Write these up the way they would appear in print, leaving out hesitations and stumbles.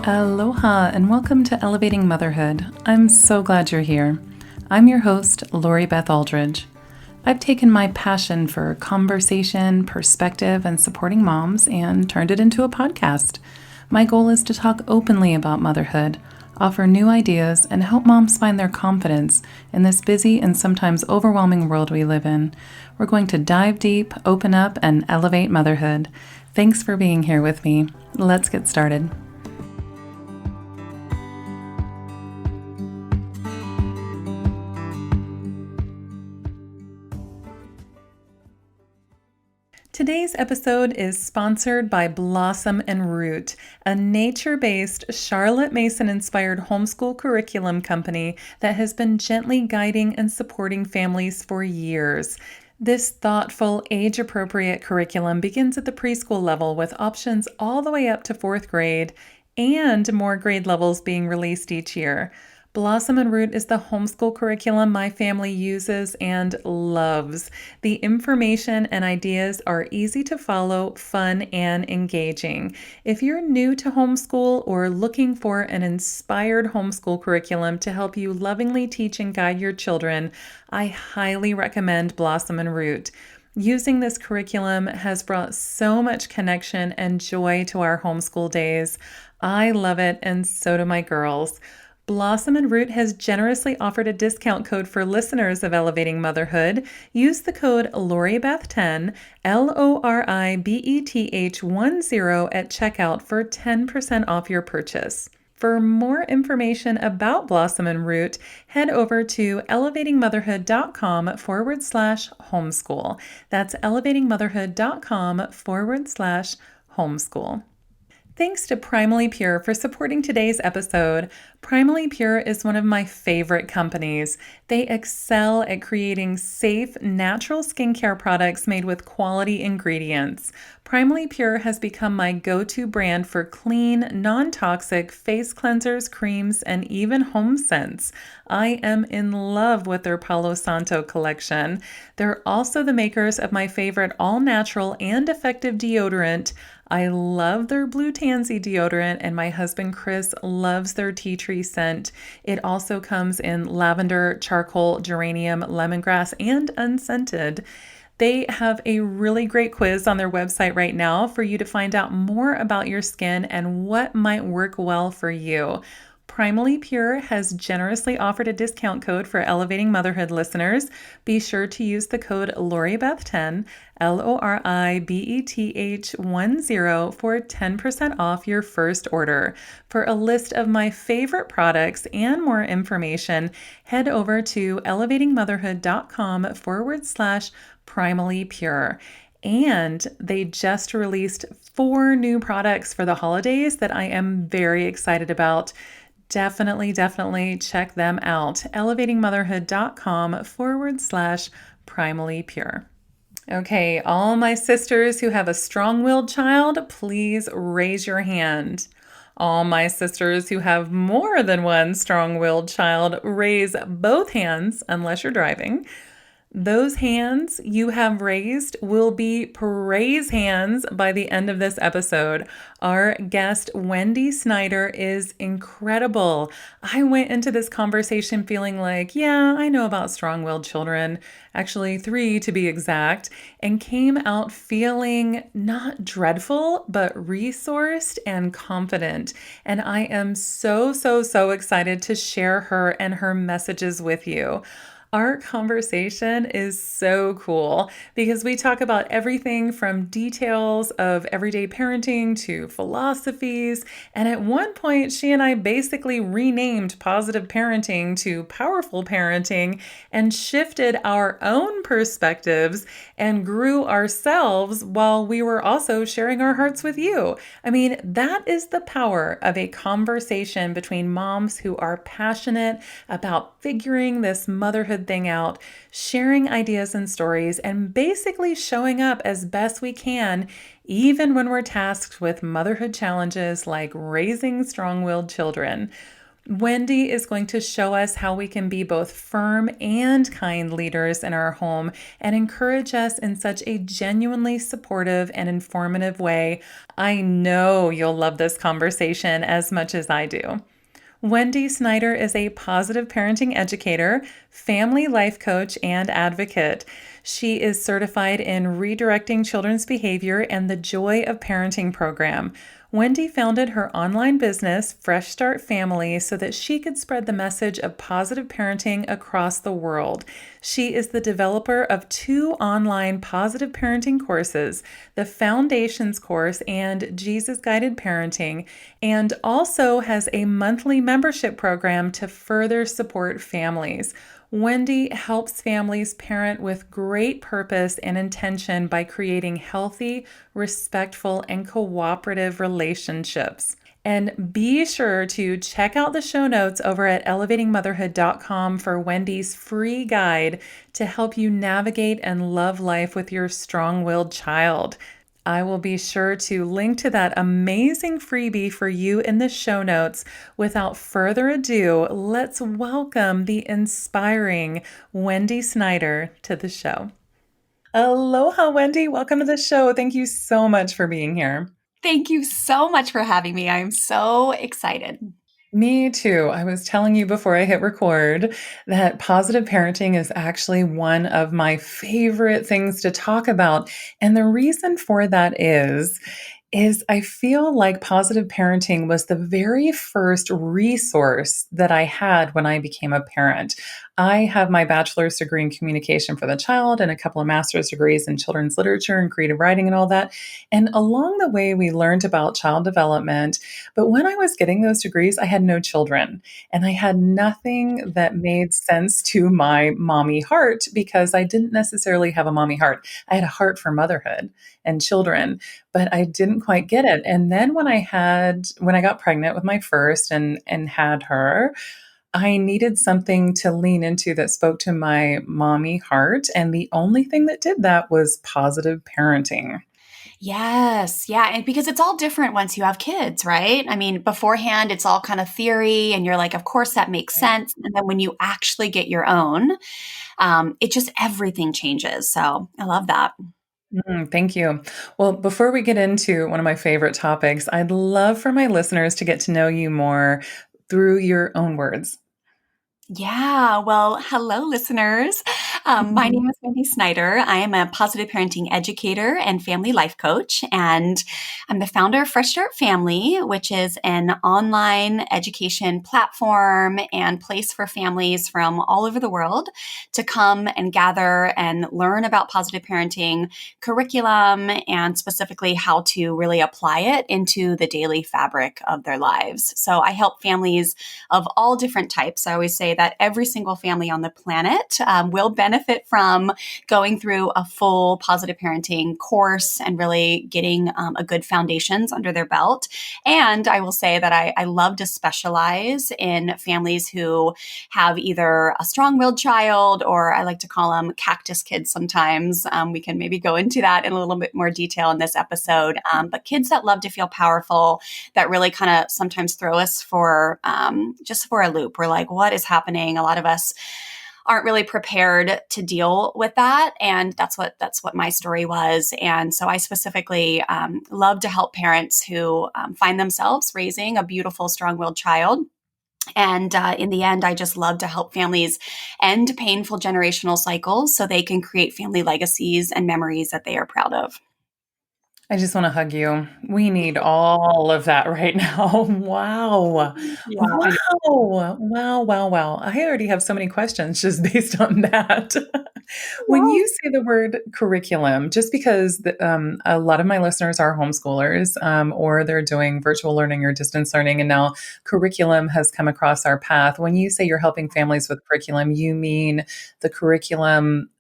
Aloha and welcome to Elevating Motherhood. I'm so glad you're here. I'm your host, Lori Beth Aldridge. I've taken my passion for conversation, perspective, and supporting moms and turned it into a podcast. My goal is to talk openly about motherhood, offer new ideas, and help moms find their confidence in this busy and sometimes overwhelming world we live in. We're going to dive deep, open up, and elevate motherhood. Thanks for being here with me. Let's get started. Today's episode is sponsored by Blossom and Root, a nature-based, Charlotte Mason-inspired homeschool curriculum company that has been gently guiding and supporting families for years. This thoughtful, age-appropriate curriculum begins at the preschool level with options all the way up to 4th grade and more grade levels being released each year. Blossom and Root is the homeschool curriculum my family uses and loves. The information and ideas are easy to follow, fun, and engaging. If you're new to homeschool or looking for an inspired homeschool curriculum to help you lovingly teach and guide your children, I highly recommend Blossom and Root. Using this curriculum has brought so much connection and joy to our homeschool days. I love it, and so do my girls. Blossom and Root has generously offered a discount code for listeners of Elevating Motherhood. Use the code LORIBETH10, LORIBETH10 at checkout for 10% off your purchase. For more information about Blossom and Root, head over to elevatingmotherhood.com/homeschool. That's elevatingmotherhood.com/homeschool. Thanks to Primally Pure for supporting today's episode. Primally Pure is one of my favorite companies. They excel at creating safe, natural skincare products made with quality ingredients. Primally Pure has become my go-to brand for clean, non-toxic face cleansers, creams, and even home scents. I am in love with their Palo Santo collection. They're also the makers of my favorite all-natural and effective deodorant. I love their Blue Tansy deodorant, and my husband Chris loves their tea tree scent. It also comes in lavender, charcoal, geranium, lemongrass, and unscented. They have a really great quiz on their website right now for you to find out more about your skin and what might work well for you. Primally Pure has generously offered a discount code for Elevating Motherhood listeners. Be sure to use the code LORIBETH10, LORIBETH10 for 10% off your first order. For a list of my favorite products and more information, head over to elevatingmotherhood.com/primally pure. And they just released 4 new products for the holidays that I am very excited about. Definitely check them out. elevatingmotherhood.com/primally pure. Okay, all my sisters who have a strong-willed child, please raise your hand. All my sisters who have more than one strong-willed child, raise both hands unless you're driving. Those hands you have raised will be praise hands by the end of this episode. Our guest, Wendy Snyder, is incredible. I went into this conversation feeling like, yeah, I know about strong-willed children, actually 3 to be exact, and came out feeling not dreadful, but resourced and confident. And I am so excited to share her and her messages with you. Our conversation is so cool because we talk about everything from details of everyday parenting to philosophies. And at one point, she and I basically renamed positive parenting to powerful parenting and shifted our own perspectives and grew ourselves while we were also sharing our hearts with you. I mean, that is the power of a conversation between moms who are passionate about figuring this motherhood thing out, sharing ideas and stories, and basically showing up as best we can, even when we're tasked with motherhood challenges like raising strong-willed children. Wendy is going to show us how we can be both firm and kind leaders in our home and encourage us in such a genuinely supportive and informative way. I know you'll love this conversation as much as I do. Wendy Snyder is a positive parenting educator, family life coach, and advocate. She is certified in redirecting children's behavior and the Joy of Parenting program. Wendy founded her online business, Fresh Start Family, so that she could spread the message of positive parenting across the world. She is the developer of two online positive parenting courses, the Foundations course and Jesus Guided Parenting, and also has a monthly membership program to further support families. Wendy helps families parent with great purpose and intention by creating healthy, respectful, and cooperative relationships. And be sure to check out the show notes over at elevatingmotherhood.com for Wendy's free guide to help you navigate and love life with your strong willed child. I will be sure to link to that amazing freebie for you in the show notes. Without further ado, let's welcome the inspiring Wendy Snyder to the show. Aloha, Wendy. Welcome to the show. Thank you so much for being here. Thank you so much for having me. I'm so excited. Me too. I was telling you before I hit record that positive parenting is actually one of my favorite things to talk about. And the reason for that is I feel like positive parenting was the very first resource that I had when I became a parent. I have my bachelor's degree in communication for the child and a couple of master's degrees in children's literature and creative writing and all that. And along the way, we learned about child development. But when I was getting those degrees, I had no children and I had nothing that made sense to my mommy heart because I didn't necessarily have a mommy heart. I had a heart for motherhood and children, but I didn't quite get it. And then when I got pregnant with my first and had her, I needed something to lean into that spoke to my mommy heart. And the only thing that did that was positive parenting. Yes. Yeah. And because it's all different once you have kids, right? I mean, beforehand, it's all kind of theory, and you're like, of course, that makes Right. sense. And then when you actually get your own, it just everything changes. So I love that. Thank you. Well, before we get into one of my favorite topics, I'd love for my listeners to get to know you more through your own words. Yeah, well, hello, listeners. My name is Wendy Snyder. I am a positive parenting educator and family life coach, and I'm the founder of Fresh Start Family, which is an online education platform and place for families from all over the world to come and gather and learn about positive parenting curriculum and specifically how to really apply it into the daily fabric of their lives. So I help families of all different types. I always say that every single family on the planet will benefit from going through a full positive parenting course and really getting a good foundations under their belt. And I will say that I love to specialize in families who have either a strong-willed child, or I like to call them cactus kids sometimes. We can maybe go into that in a little bit more detail in this episode. But kids that love to feel powerful, that really kind of sometimes throw us for just for a loop. We're like, what is happening? A lot of us aren't really prepared to deal with that, and that's what my story was. And so I specifically love to help parents who find themselves raising a beautiful, strong-willed child. And in the end, I just love to help families end painful generational cycles so they can create family legacies and memories that they are proud of. I just want to hug you. We need all of that right now. Wow. Yeah, I Wow. Wow. Wow. Wow. I already have so many questions just based on that. When know. you say the word curriculum, just because a lot of my listeners are homeschoolers or they're doing virtual learning or distance learning, and now curriculum has come across our path. When you say you're helping families with curriculum, you mean the curriculum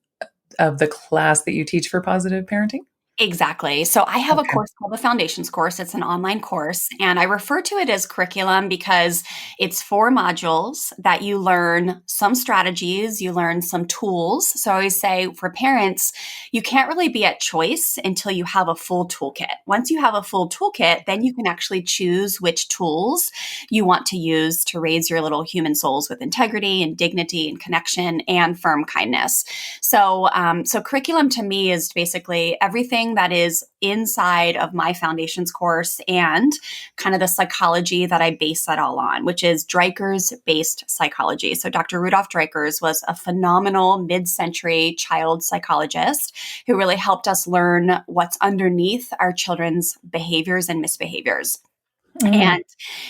of the class that you teach for positive parenting? Exactly. So I have a Okay. course called the Foundations course. It's an online course, and I refer to it as curriculum because it's 4 modules that you learn some strategies, you learn some tools. So I always say for parents, you can't really be at choice until you have a full toolkit. Once you have a full toolkit, then you can actually choose which tools you want to use to raise your little human souls with integrity and dignity and connection and firm kindness. So curriculum to me is basically everything that is inside of my foundations course and kind of the psychology that I base that all on, which is Dreiker's based psychology. So Dr. Rudolf Dreikers was a phenomenal mid-century child psychologist who really helped us learn what's underneath our children's behaviors and misbehaviors. Mm. And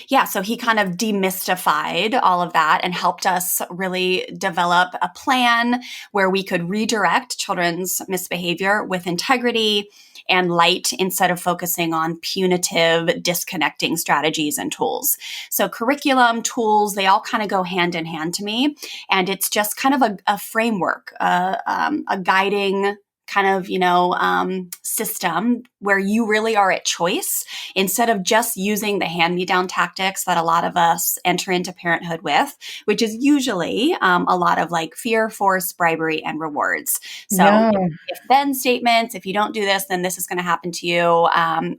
yeah, so he kind of demystified all of that and helped us really develop a plan where we could redirect children's misbehavior with integrity and light instead of focusing on punitive, disconnecting strategies and tools. So, curriculum, tools, they all kind of go hand in hand to me. And it's just kind of a framework, a guiding kind of, system where you really are at choice instead of just using the hand-me-down tactics that a lot of us enter into parenthood with, which is usually a lot of like fear, force, bribery, and rewards. So Yeah. if then statements, if you don't do this, then this is going to happen to you.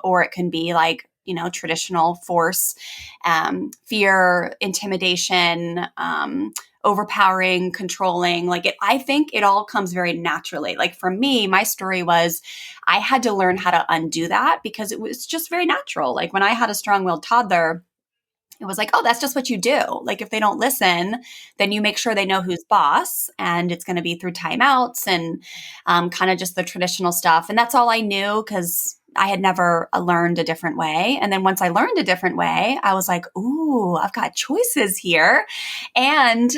Or it can be like, traditional force, fear, intimidation, overpowering, controlling. I think it all comes very naturally. Like for me, my story was I had to learn how to undo that because it was just very natural. Like when I had a strong willed toddler, it was like, oh, that's just what you do. Like if they don't listen, then you make sure they know who's boss, and it's going to be through timeouts and kind of just the traditional stuff. And that's all I knew because I had never learned a different way. And then once I learned a different way, I was like, ooh, I've got choices here. And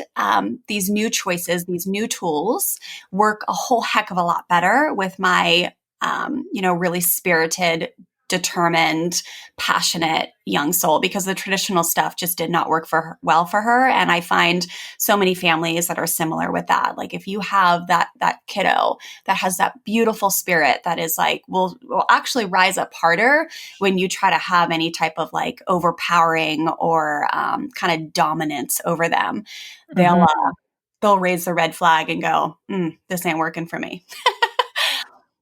these new choices, these new tools work a whole heck of a lot better with my, really spirited, determined, passionate young soul, because the traditional stuff just did not work well for her. And I find so many families that are similar with that. Like if you have that kiddo that has that beautiful spirit that is like will actually rise up harder when you try to have any type of like overpowering or kind of dominance over them, they'll Mhm. uh, they'll raise the red flag and go, this ain't working for me.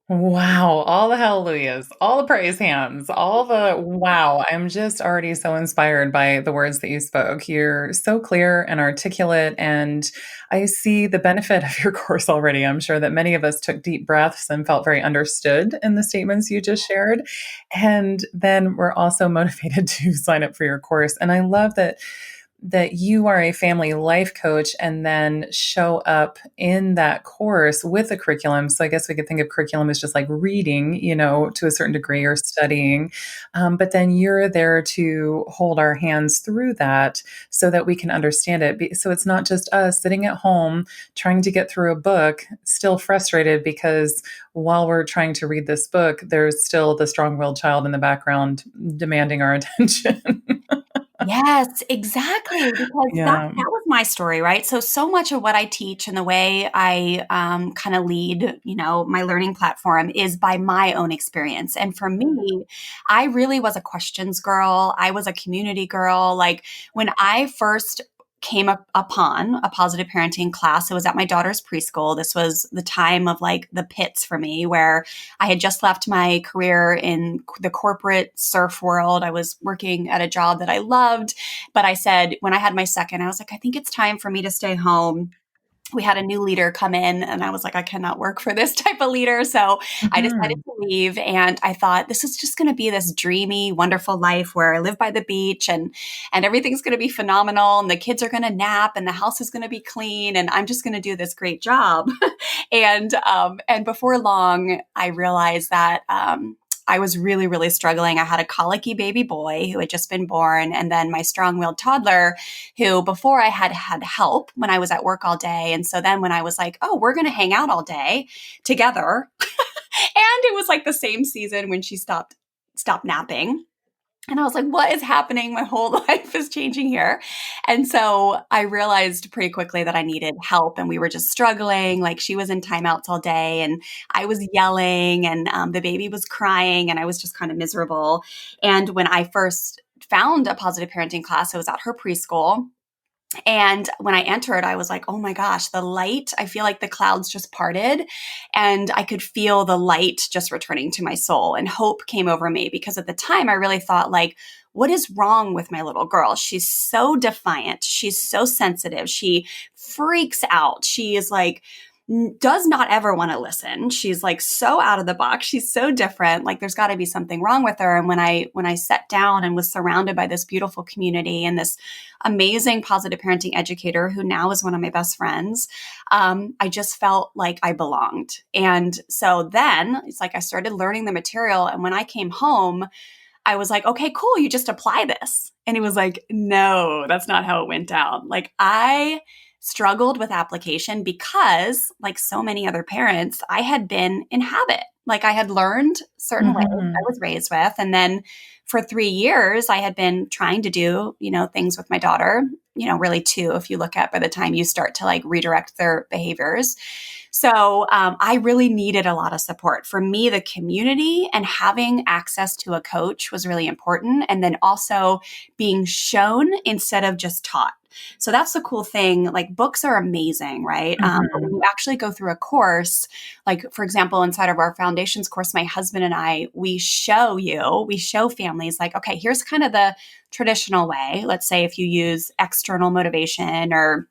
Wow, all the hallelujahs, all the praise hands, all the wow. I'm just already so inspired by the words that you spoke. You're so clear and articulate, and I see the benefit of your course already. I'm sure that many of us took deep breaths and felt very understood in the statements you just shared. And then we're also motivated to sign up for your course. And I love that you are a family life coach and then show up in that course with a curriculum. So I guess we could think of curriculum as just like reading, to a certain degree or studying. But then you're there to hold our hands through that so that we can understand it. So it's not just us sitting at home trying to get through a book, still frustrated because while we're trying to read this book, there's still the strong willed child in the background demanding our attention. Yes, exactly, because that Yeah. that was my story, right? So much of what I teach and the way I kind of lead, my learning platform is by my own experience. And for me, I really was a questions girl. I was a community girl. Like when I first came upon a positive parenting class, it was at my daughter's preschool. This was the time of like the pits for me, where I had just left my career in the corporate surf world. I was working at a job that I loved. But I said, when I had my second, I was like, I think it's time for me to stay home. We had a new leader come in, and I was like, I cannot work for this type of leader. So I decided Mhm. to leave, and I thought this is just going to be this dreamy, wonderful life where I live by the beach, and everything's going to be phenomenal, and the kids are going to nap, and the house is going to be clean, and I'm just going to do this great job. And before long, I realized that I was really, really struggling. I had a colicky baby boy who had just been born, and then my strong-willed toddler, who before I had help when I was at work all day. And so then when I was like, oh, we're going to hang out all day together, and it was like the same season when she stopped napping. And I was like, what is happening? My whole life is changing here. And so I realized pretty quickly that I needed help and we were just struggling. Like she was in timeouts all day and I was yelling and the baby was crying and I was just kind of miserable. And when I first found a positive parenting class, it was at her preschool. And when I entered, I was like, oh my gosh, the light, I feel like the clouds just parted and I could feel the light just returning to my soul and hope came over me because at the time I really thought like, what is wrong with my little girl? She's so defiant. She's so sensitive. She freaks out. She is like, does not ever want to listen. She's like so out of the box. She's so different. Like there's got to be something wrong with her. And when I sat down and was surrounded by this beautiful community and this amazing positive parenting educator who now is one of my best friends, I just felt like I belonged. And so then it's like I started learning the material. And when I came home, I was like, okay, cool. You just apply this. And he was like, no, that's not how it went down. Like I struggled with application because like so many other parents, I had been in habit. Like I had learned certain ways I Mhm. was raised with. And then for 3 years, I had been trying to do, things with my daughter, really two, if you look at by the time you start to like redirect their behaviors. So I really needed a lot of support. For me, the community and having access to a coach was really important. And then also being shown instead of just taught. So that's the cool thing. Like books are amazing, right? But when Mhm. you actually go through a course, like for example, inside of our foundations course, my husband and I, we show families like, okay, here's kind of the traditional way. Let's say if you use external motivation or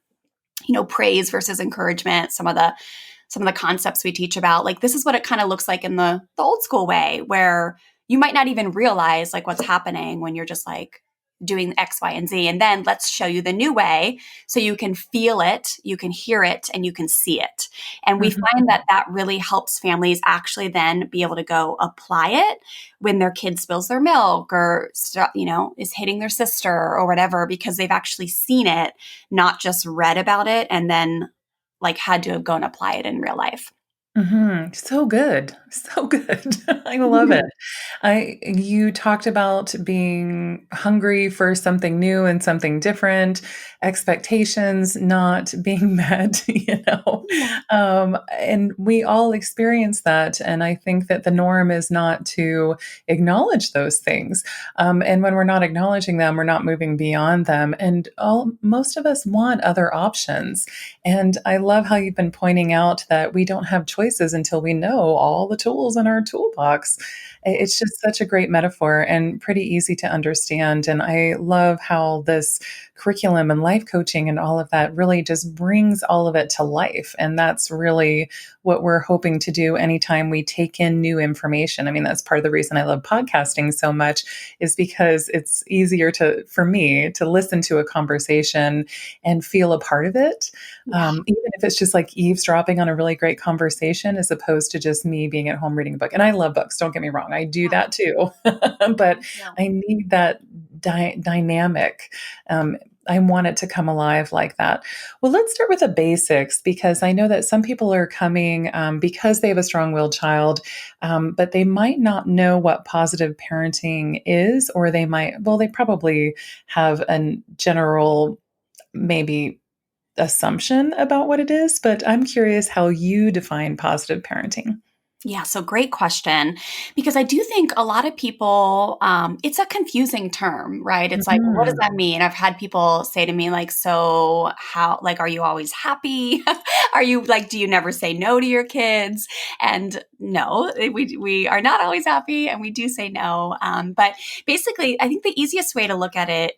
praise versus encouragement, some of the concepts we teach about, like this is what it kind of looks like in the old school way where you might not even realize like what's happening when you're just like doing X, Y, and Z. And then let's show you the new way so you can feel it, you can hear it, and you can see it. And we find Mhm. that that really helps families actually then be able to go apply it when their kid spills their milk or, is hitting their sister or whatever, because they've actually seen it, not just read about it and then like had to go and apply it in real life. Mhm. So good. So good. I love it. Mhm. You talked about being hungry for something new and something different, expectations not being met, Yeah. and we all experience that. And I think that the norm is not to acknowledge those things. And when we're not acknowledging them, we're not moving beyond them. And most of us want other options. And I love how you've been pointing out that we don't have choices until we know all the tools in our toolbox. It's just such a great metaphor and pretty easy to understand. And I love how this curriculum and life coaching and all of that really just brings all of it to life. And that's really what we're hoping to do anytime we take in new information. I mean, that's part of the reason I love podcasting so much is because it's easier for me to listen to a conversation and feel a part of it, Yeah. even if it's just like eavesdropping on a really great conversation as opposed to just me being at home reading a book. And I love books, don't get me wrong, I do that too. But Yeah. I need that dynamic. Um, I want it to come alive like that. Well, let's start with the basics because I know that some people are coming because they have a strong willed child, but they might not know what positive parenting is, or they probably have a general, maybe assumption about what it is, but I'm curious how you define positive parenting. Yeah, so great question. Because I do think a lot of people, it's a confusing term, right? It's like, what does Mhm. that mean? I've had people say to me, like, so how, like, are you always happy? Are you like, do you never say no to your kids? And no, we are not always happy and we do say no. But basically, I think the easiest way to look at it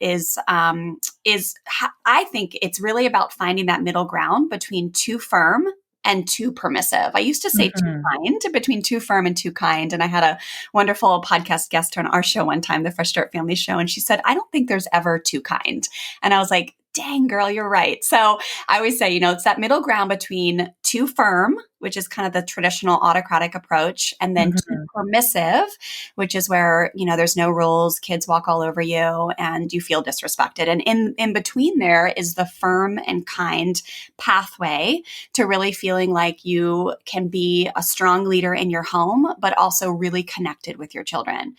I think it's really about finding that middle ground between too firm and too permissive. I used to say too Mhm. kind, between too firm and too kind. And I had a wonderful podcast guest on our show one time, the Fresh Start Family Show, and she said, I don't think there's ever too kind. And I was like, Dang, girl, you're right. So I always say, it's that middle ground between too firm, which is kind of the traditional autocratic approach, and then too Mhm. permissive, which is where, there's no rules, kids walk all over you and you feel disrespected. And in between there is the firm and kind pathway to really feeling like you can be a strong leader in your home, but also really connected with your children.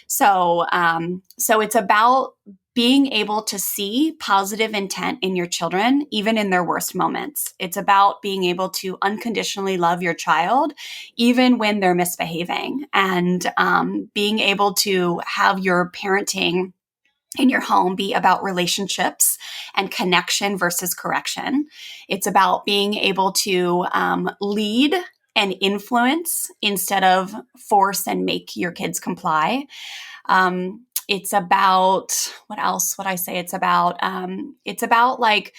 So it's about being able to see positive intent in your children, even in their worst moments. It's about being able to unconditionally love your child, even when they're misbehaving, and being able to have your parenting in your home be about relationships and connection versus correction. It's about being able to lead and influence instead of force and make your kids comply. It's about what else would I say? It's about like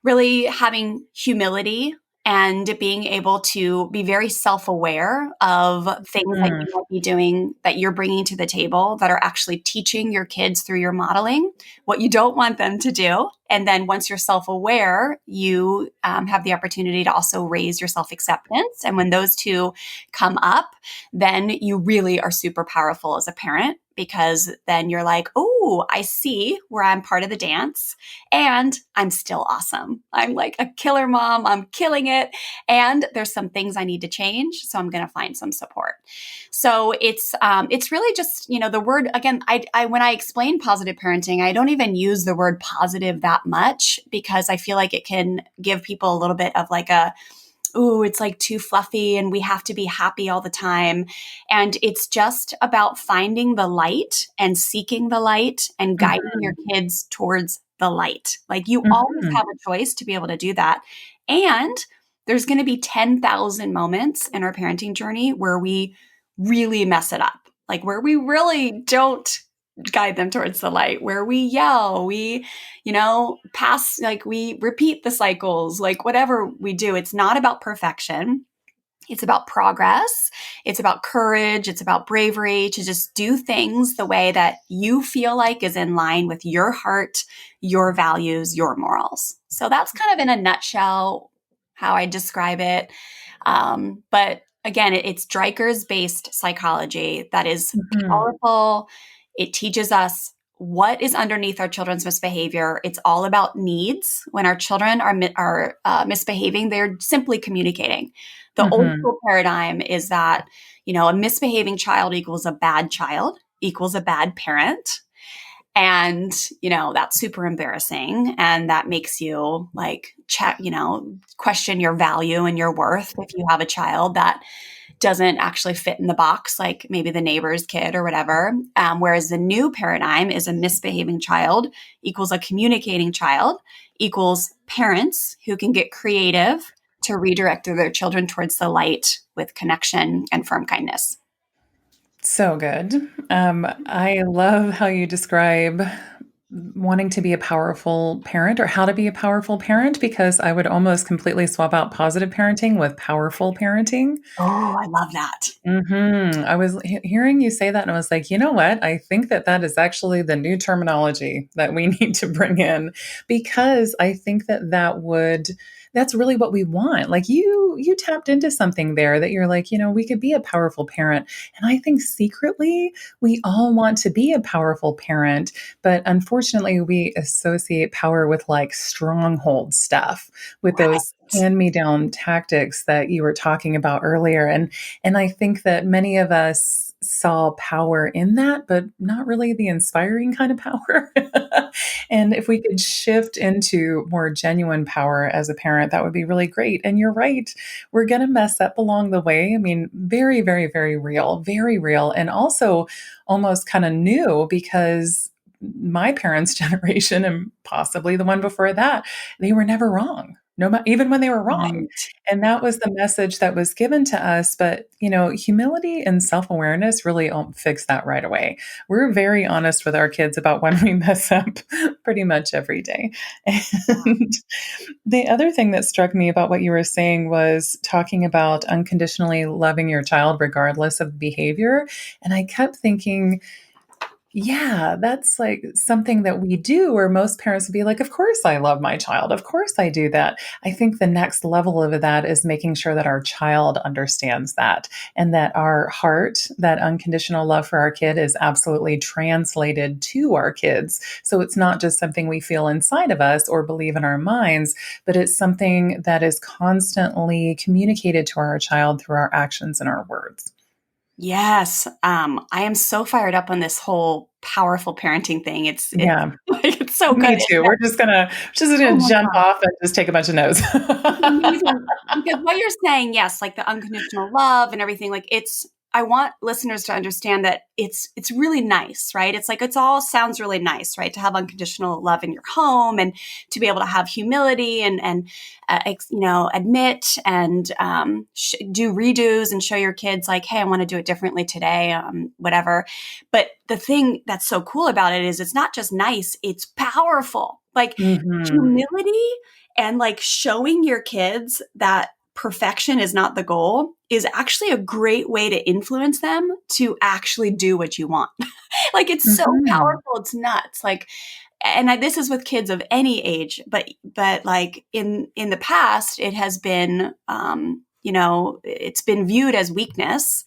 really having humility and being able to be very self-aware of things that Mhm. you might be doing that you're bringing to the table that are actually teaching your kids through your modeling what you don't want them to do. And then once you're self-aware, you have the opportunity to also raise your self-acceptance. And when those two come up, then you really are super powerful as a parent, because then you're like, oh, I see where I'm part of the dance and I'm still awesome. I'm like a killer mom. I'm killing it. And there's some things I need to change. So I'm going to find some support. So it's really just, the word, again, I when I explain positive parenting, I don't even use the word positive that much, because I feel like it can give people a little bit of like ooh, it's like too fluffy and we have to be happy all the time. And it's just about finding the light and seeking the light and guiding your kids towards the light. Like, you always Mhm. have a choice to be able to do that. And there's going to be 10,000 moments in our parenting journey where we really mess it up, like where we really don't guide them towards the light, where we yell, we pass, like we repeat the cycles, like whatever we do. It's not about perfection. It's about progress. It's about courage. It's about bravery to just do things the way that you feel like is in line with your heart, your values, your morals. So that's kind of in a nutshell how I describe it. But again, it's Dreiker's based psychology that is Mhm. powerful. It teaches us what is underneath our children's misbehavior. It's all about needs. When our children are misbehaving, they're simply communicating. The old Mhm. school paradigm is that, a misbehaving child equals a bad child, equals a bad parent. And, that's super embarrassing. And that makes you like check, question your value and your worth if you have a child that doesn't actually fit in the box, like maybe the neighbor's kid or whatever. Whereas the new paradigm is a misbehaving child equals a communicating child equals parents who can get creative to redirect their children towards the light with connection and firm kindness. So good. I love how you describe wanting to be a powerful parent or how to be a powerful parent, because I would almost completely swap out positive parenting with powerful parenting. Oh, I love that. I was hearing you say that, and I was like, you know what? I think that that is actually the new terminology that we need to bring in, because I think that that's really what we want. Like, you tapped into something there that you're like, we could be a powerful parent. And I think secretly we all want to be a powerful parent, but unfortunately we associate power with like stronghold stuff, with those Right. hand me down tactics that you were talking about earlier. And I think that many of us saw power in that, but not really the inspiring kind of power. And if we could shift into more genuine power as a parent, that would be really great. And you're right, we're going to mess up along the way. I mean, very, very, very real, and also almost kind of new, because my parents' generation and possibly the one before that, they were never wrong. No, even when they were wrong. Right. And that was the message that was given to us. But, humility and self awareness really don't fix that right away. We're very honest with our kids about when we mess up pretty much every day. And the other thing that struck me about what you were saying was talking about unconditionally loving your child regardless of behavior. And I kept thinking, Yeah, that's like something that we do where most parents would be like, of course I love my child. Of course I do that. I think the next level of that is making sure that our child understands that and that our heart, that unconditional love for our kid is absolutely translated to our kids. So it's not just something we feel inside of us or believe in our minds, but it's something that is constantly communicated to our child through our actions and our words. Yes, I am so fired up on this whole powerful parenting thing. It's Yeah. like, it's so good. Me too. We're just gonna Oh my jump god. off and just take a bunch of notes. It's amazing because what you're saying, yes, like the unconditional love and everything, like it's I want listeners to understand that it's really nice, right? It's like it's all sounds really nice, right? To have unconditional love in your home and to be able to have humility and admit and do redos and show your kids like, hey, I want to do it differently today, whatever. But the thing that's so cool about it is it's not just nice; it's powerful. Like Mhm. humility and like showing your kids that perfection is not the goal is actually a great way to influence them to actually do what you want. Like it's so Mhm. powerful, it's nuts. Like and this is with kids of any age, but like in the past it has been it's been viewed as weakness,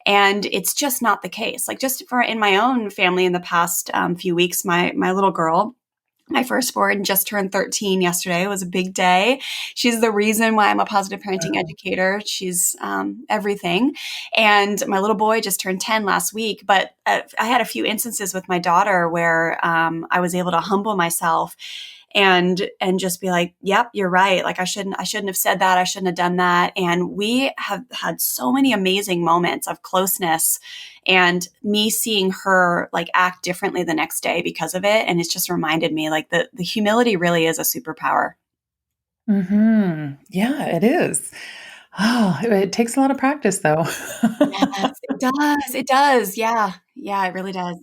and it's just not the case. Like just for in my own family in the past few weeks, my little girl, my firstborn, just turned 13 yesterday. It was a big day. She's the reason why I'm a positive parenting Wow. educator. She's everything. And my little boy just turned 10 last week. But I had a few instances with my daughter where I was able to humble myself and just be like, yep, you're right. Like I shouldn't have said that. I shouldn't have done that. And we have had so many amazing moments of closeness and me seeing her like act differently the next day because of it. And it's just reminded me like the humility really is a superpower. Mhm. Yeah, it is. Oh, it takes a lot of practice though. Yes, it does. It does. Yeah. Yeah, it really does.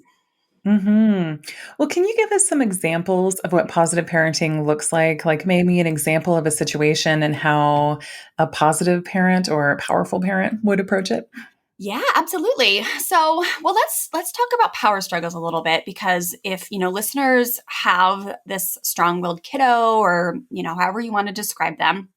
Mhm. Well, can you give us some examples of what positive parenting looks like? Like maybe an example of a situation and how a positive parent or a powerful parent would approach it? Yeah, absolutely. So, well, let's talk about power struggles a little bit because if, listeners have this strong-willed kiddo or, however you want to describe them,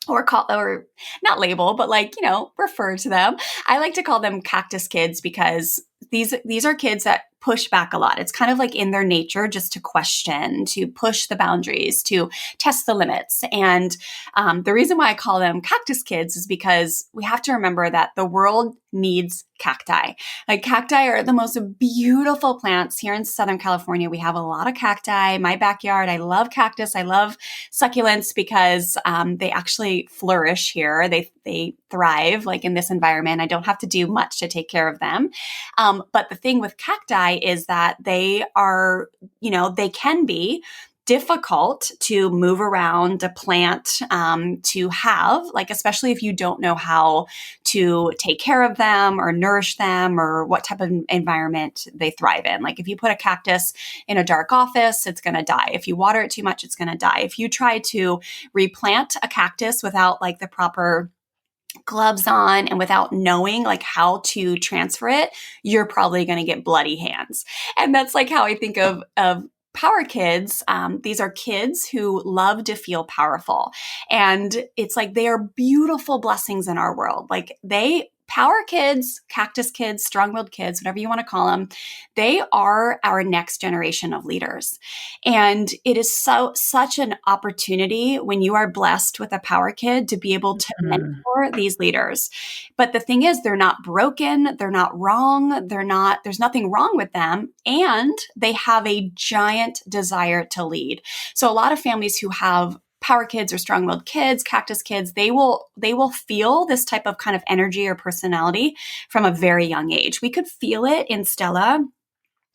or call or not label but like refer to them, I like to call them cactus kids because these are kids that push back a lot. It's kind of like in their nature just to question, to push the boundaries, to test the limits. And the reason why I call them cactus kids is because we have to remember that the world needs cacti. Like cacti are the most beautiful plants. Here in Southern California we have a lot of cacti. My backyard, I love cactus, I love succulents because they actually flourish here. They thrive like in this environment. I don't have to do much to take care of them. But the thing with cacti is that they are, they can be difficult to move around, to plant, to have, like, especially if you don't know how to take care of them or nourish them or what type of environment they thrive in. Like, if you put a cactus in a dark office, it's going to die. If you water it too much, it's going to die. If you try to replant a cactus without like the proper gloves on and without knowing like how to transfer it, you're probably going to get bloody hands. And that's like how I think of power kids. These are kids who love to feel powerful, and it's like they are beautiful blessings in our world. Like they power kids, cactus kids, strong-willed kids, whatever you want to call them, they are our next generation of leaders. And it is such an opportunity when you are blessed with a power kid to be able to Mhm. mentor these leaders. But the thing is, they're not broken, they're not wrong, there's nothing wrong with them, and they have a giant desire to lead. So a lot of families who have power kids or strong-willed kids, cactus kids, they will feel this type of kind of energy or personality from a very young age. We could feel it in Stella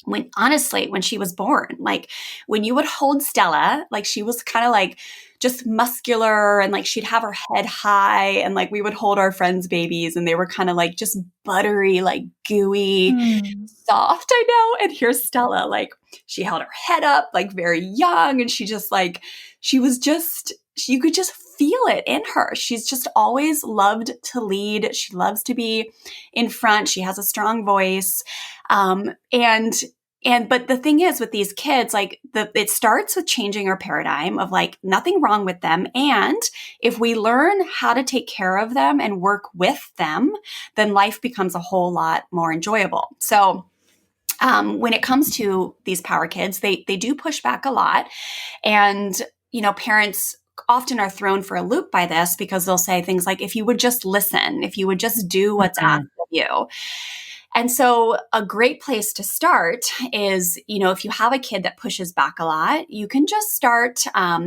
when she was born. Like when you would hold Stella, like she was kind of like just muscular and like she'd have her head high, and like we would hold our friends' babies and they were kind of like just buttery, like gooey, Mm. soft. I know. And here's Stella, like she held her head up, like very young, and she just like she was just you could just feel it in her. She's just always loved to lead. She loves to be in front. She has a strong voice. And But the thing is with these kids, like it starts with changing our paradigm of like nothing wrong with them. And if we learn how to take care of them and work with them, then life becomes a whole lot more enjoyable. So when it comes to these power kids, they do push back a lot. And, parents often are thrown for a loop by this because they'll say things like, if you would just listen, if you would just do what's asked of you. And so a great place to start is, if you have a kid that pushes back a lot, you can just start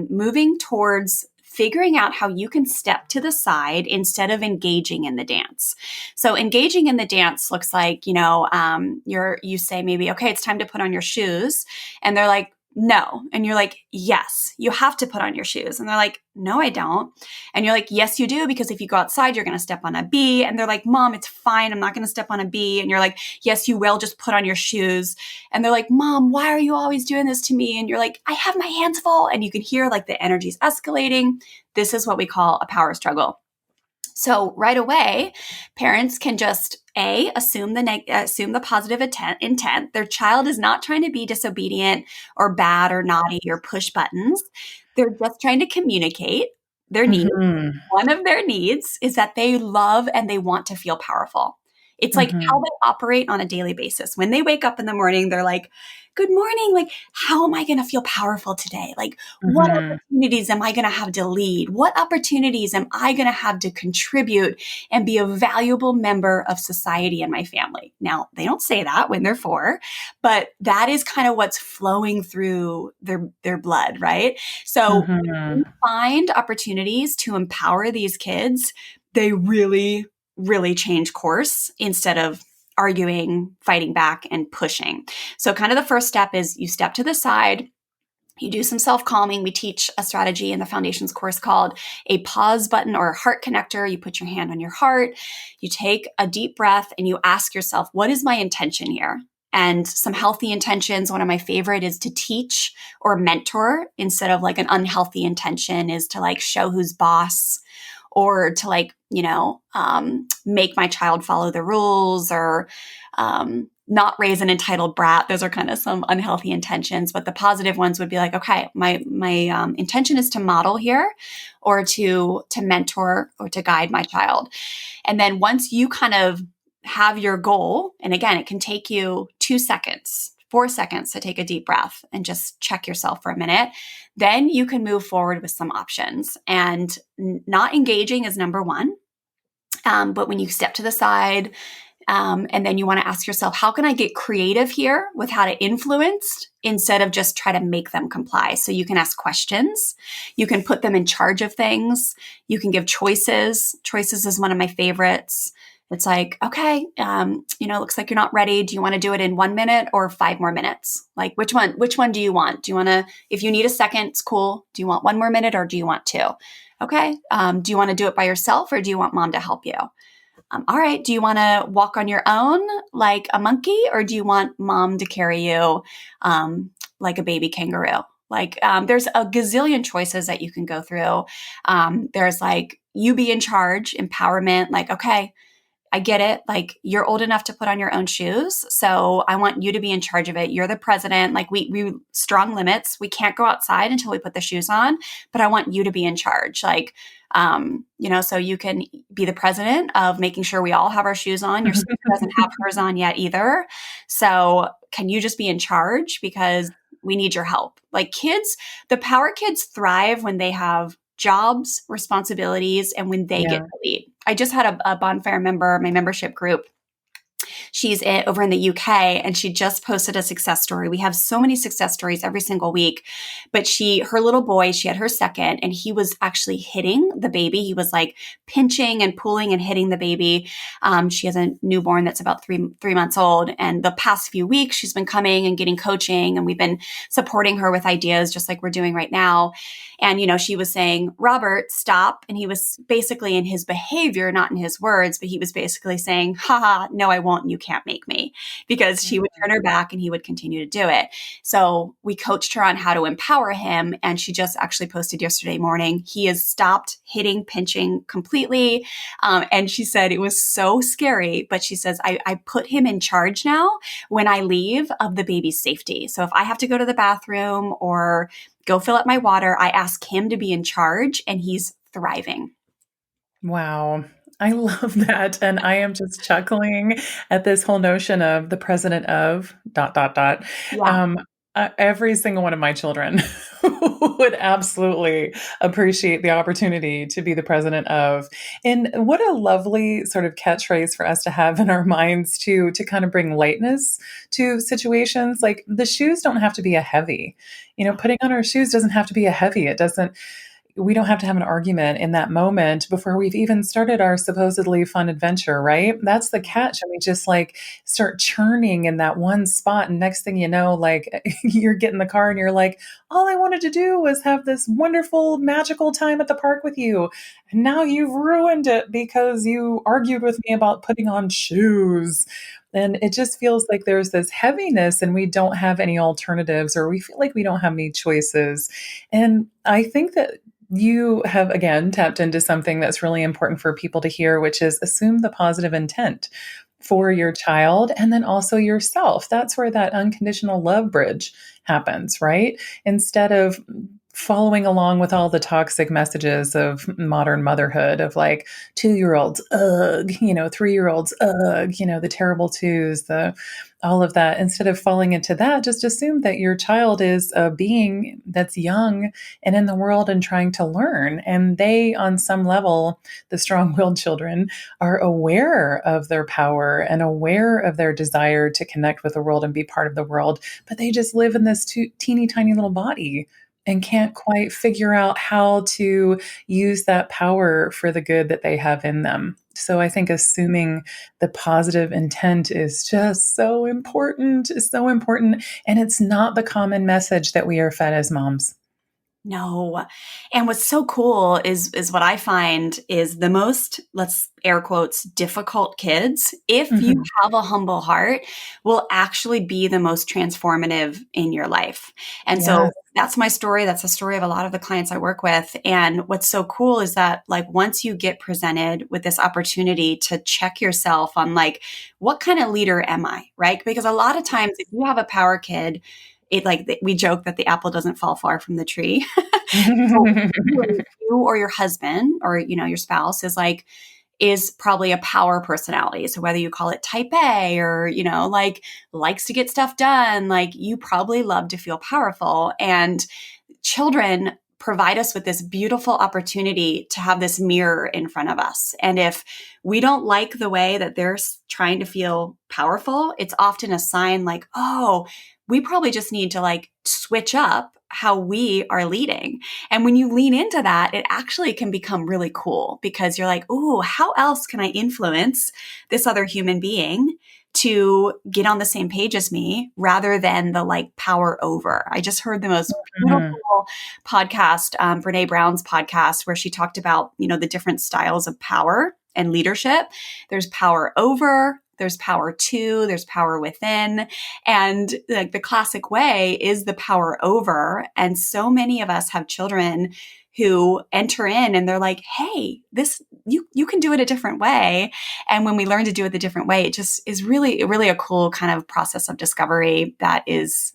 moving towards figuring out how you can step to the side instead of engaging in the dance. So engaging in the dance looks like, you say maybe, okay, it's time to put on your shoes. And they're like, no. And you're like, yes, you have to put on your shoes. And they're like, no, I don't. And you're like, yes, you do. Because if you go outside, you're going to step on a bee. And they're like, Mom, it's fine. I'm not going to step on a bee. And you're like, yes, you will. Just put on your shoes. And they're like, Mom, why are you always doing this to me? And you're like, I have my hands full. And you can hear like the energy's escalating. This is what we call a power struggle. So right away, parents can just assume the positive intent. Their child is not trying to be disobedient or bad or naughty or push buttons. They're just trying to communicate their needs. Mm-hmm. One of their needs is that they love and they want to feel powerful. It's like Mm-hmm. how they operate on a daily basis. When they wake up in the morning, they're like, good morning. Like, how am I going to feel powerful today? Like, what Mm-hmm. opportunities am I going to have to lead? What opportunities am I going to have to contribute and be a valuable member of society and my family? Now, they don't say that when they're 4, but that is kind of what's flowing through their blood, right? So Mm-hmm. when we find opportunities to empower these kids, they really, really change course instead of arguing, fighting back, and pushing. So kind of the first step is you step to the side, you do some self-calming. We teach a strategy in the foundations course called a pause button or a heart connector. You put your hand on your heart, you take a deep breath, and you ask yourself, what is my intention here? And some healthy intentions, one of my favorite is to teach or mentor instead of like an unhealthy intention is to like show who's boss or to like, make my child follow the rules or not raise an entitled brat. Those are kind of some unhealthy intentions, but the positive ones would be like, okay, my intention is to model here or to mentor or to guide my child. And then once you kind of have your goal, and again, it can take you 2 seconds, 4 seconds to take a deep breath and just check yourself for a minute. Then you can move forward with some options. And not engaging is number one. But when you step to the side, and then you want to ask yourself, how can I get creative here with how to influence instead of just try to make them comply? So you can ask questions. You can put them in charge of things. You can give choices. Choices is one of my favorites. It's like, okay, looks like you're not ready. Do you want to do it in 1 minute or 5 more minutes? Like which one do you want? Do you want to, if you need a second, it's cool. Do you want 1 more minute or do you want 2? Okay. Do you want to do it by yourself or do you want mom to help you? All right. Do you want to walk on your own like a monkey or do you want mom to carry you like a baby kangaroo? Like there's a gazillion choices that you can go through. There's like you be in charge, empowerment, like, okay, I get it. Like you're old enough to put on your own shoes. So I want you to be in charge of it. You're the president. Like we strong limits. We can't go outside until we put the shoes on, but I want you to be in charge. Like, so you can be the president of making sure we all have our shoes on. Your sister doesn't have hers on yet either. So can you just be in charge because we need your help? Like kids, the power kids thrive when they have jobs, responsibilities, and when they get Yeah. to lead. I just had a bonfire member, my membership group. She's over in the UK and she just posted a success story. We have so many success stories every single week, but her little boy, she had her second and he was actually hitting the baby. He was like pinching and pulling and hitting the baby. She has a newborn that's about three months old. And the past few weeks, she's been coming and getting coaching and we've been supporting her with ideas just like we're doing right now. And, she was saying, Robert, stop. And he was basically in his behavior, not in his words, but he was basically saying, haha, no, I won't. You can't make me, because she would turn her back and he would continue to do it. So we coached her on how to empower him. And she just actually posted yesterday morning, he has stopped hitting, pinching completely. And she said it was so scary, but she says, I put him in charge now when I leave of the baby's safety. So if I have to go to the bathroom or go fill up my water, I ask him to be in charge, and he's thriving. Wow. I love that. And I am just chuckling at this whole notion of the president of dot, dot, dot. Yeah. Um, every single one of my children would absolutely appreciate the opportunity to be the president of. And what a lovely sort of catchphrase for us to have in our minds to kind of bring lightness to situations. Like the shoes don't have to be a heavy. Putting on our shoes doesn't have to be a heavy. It doesn't we don't have to have an argument in that moment before we've even started our supposedly fun adventure, right? That's the catch. And we just like start churning in that one spot. And next thing you know, like you're getting the car and you're like, all I wanted to do was have this wonderful, magical time at the park with you. And now you've ruined it because you argued with me about putting on shoes. And it just feels like there's this heaviness and we don't have any alternatives, or we feel like we don't have any choices. And I think that you have again tapped into something that's really important for people to hear, which is assume the positive intent for your child and then also yourself. That's where that unconditional love bridge happens, right? Instead of following along with all the toxic messages of modern motherhood of like 2-year-olds, ugh, 3-year-olds, ugh, the terrible twos, the all of that. Instead of falling into that, just assume that your child is a being that's young and in the world and trying to learn. And they, on some level, the strong willed children, are aware of their power and aware of their desire to connect with the world and be part of the world. But they just live in this teeny tiny little body and can't quite figure out how to use that power for the good that they have in them. So I think assuming the positive intent is just so important, so important. And it's not the common message that we are fed as moms. No. And what's so cool is what I find is the most, let's air quotes, difficult kids, if you Mhm. have a humble heart, will actually be the most transformative in your life. And so Yes. that's my story. That's the story of a lot of the clients I work with. And what's so cool is that like once you get presented with this opportunity to check yourself on like, what kind of leader am I? Right? Because a lot of times if you have a power kid, it like we joke that the apple doesn't fall far from the tree. So you or your husband or your spouse is probably a power personality. So whether you call it type A or like likes to get stuff done, like you probably love to feel powerful. And children provide us with this beautiful opportunity to have this mirror in front of us. And if we don't like the way that they're trying to feel powerful, it's often a sign like, oh, we probably just need to like switch up how we are leading. And when you lean into that, it actually can become really cool because you're like, oh, how else can I influence this other human being to get on the same page as me rather than the like power over? I just heard the most Mhm. beautiful podcast, Brene Brown's podcast, where she talked about, the different styles of power and leadership. There's power over, there's power to, there's power within. And like the classic way is the power over. And so many of us have children who enter in and they're like, hey, this, you can do it a different way. And when we learn to do it the different way, it just is really, really a cool kind of process of discovery that is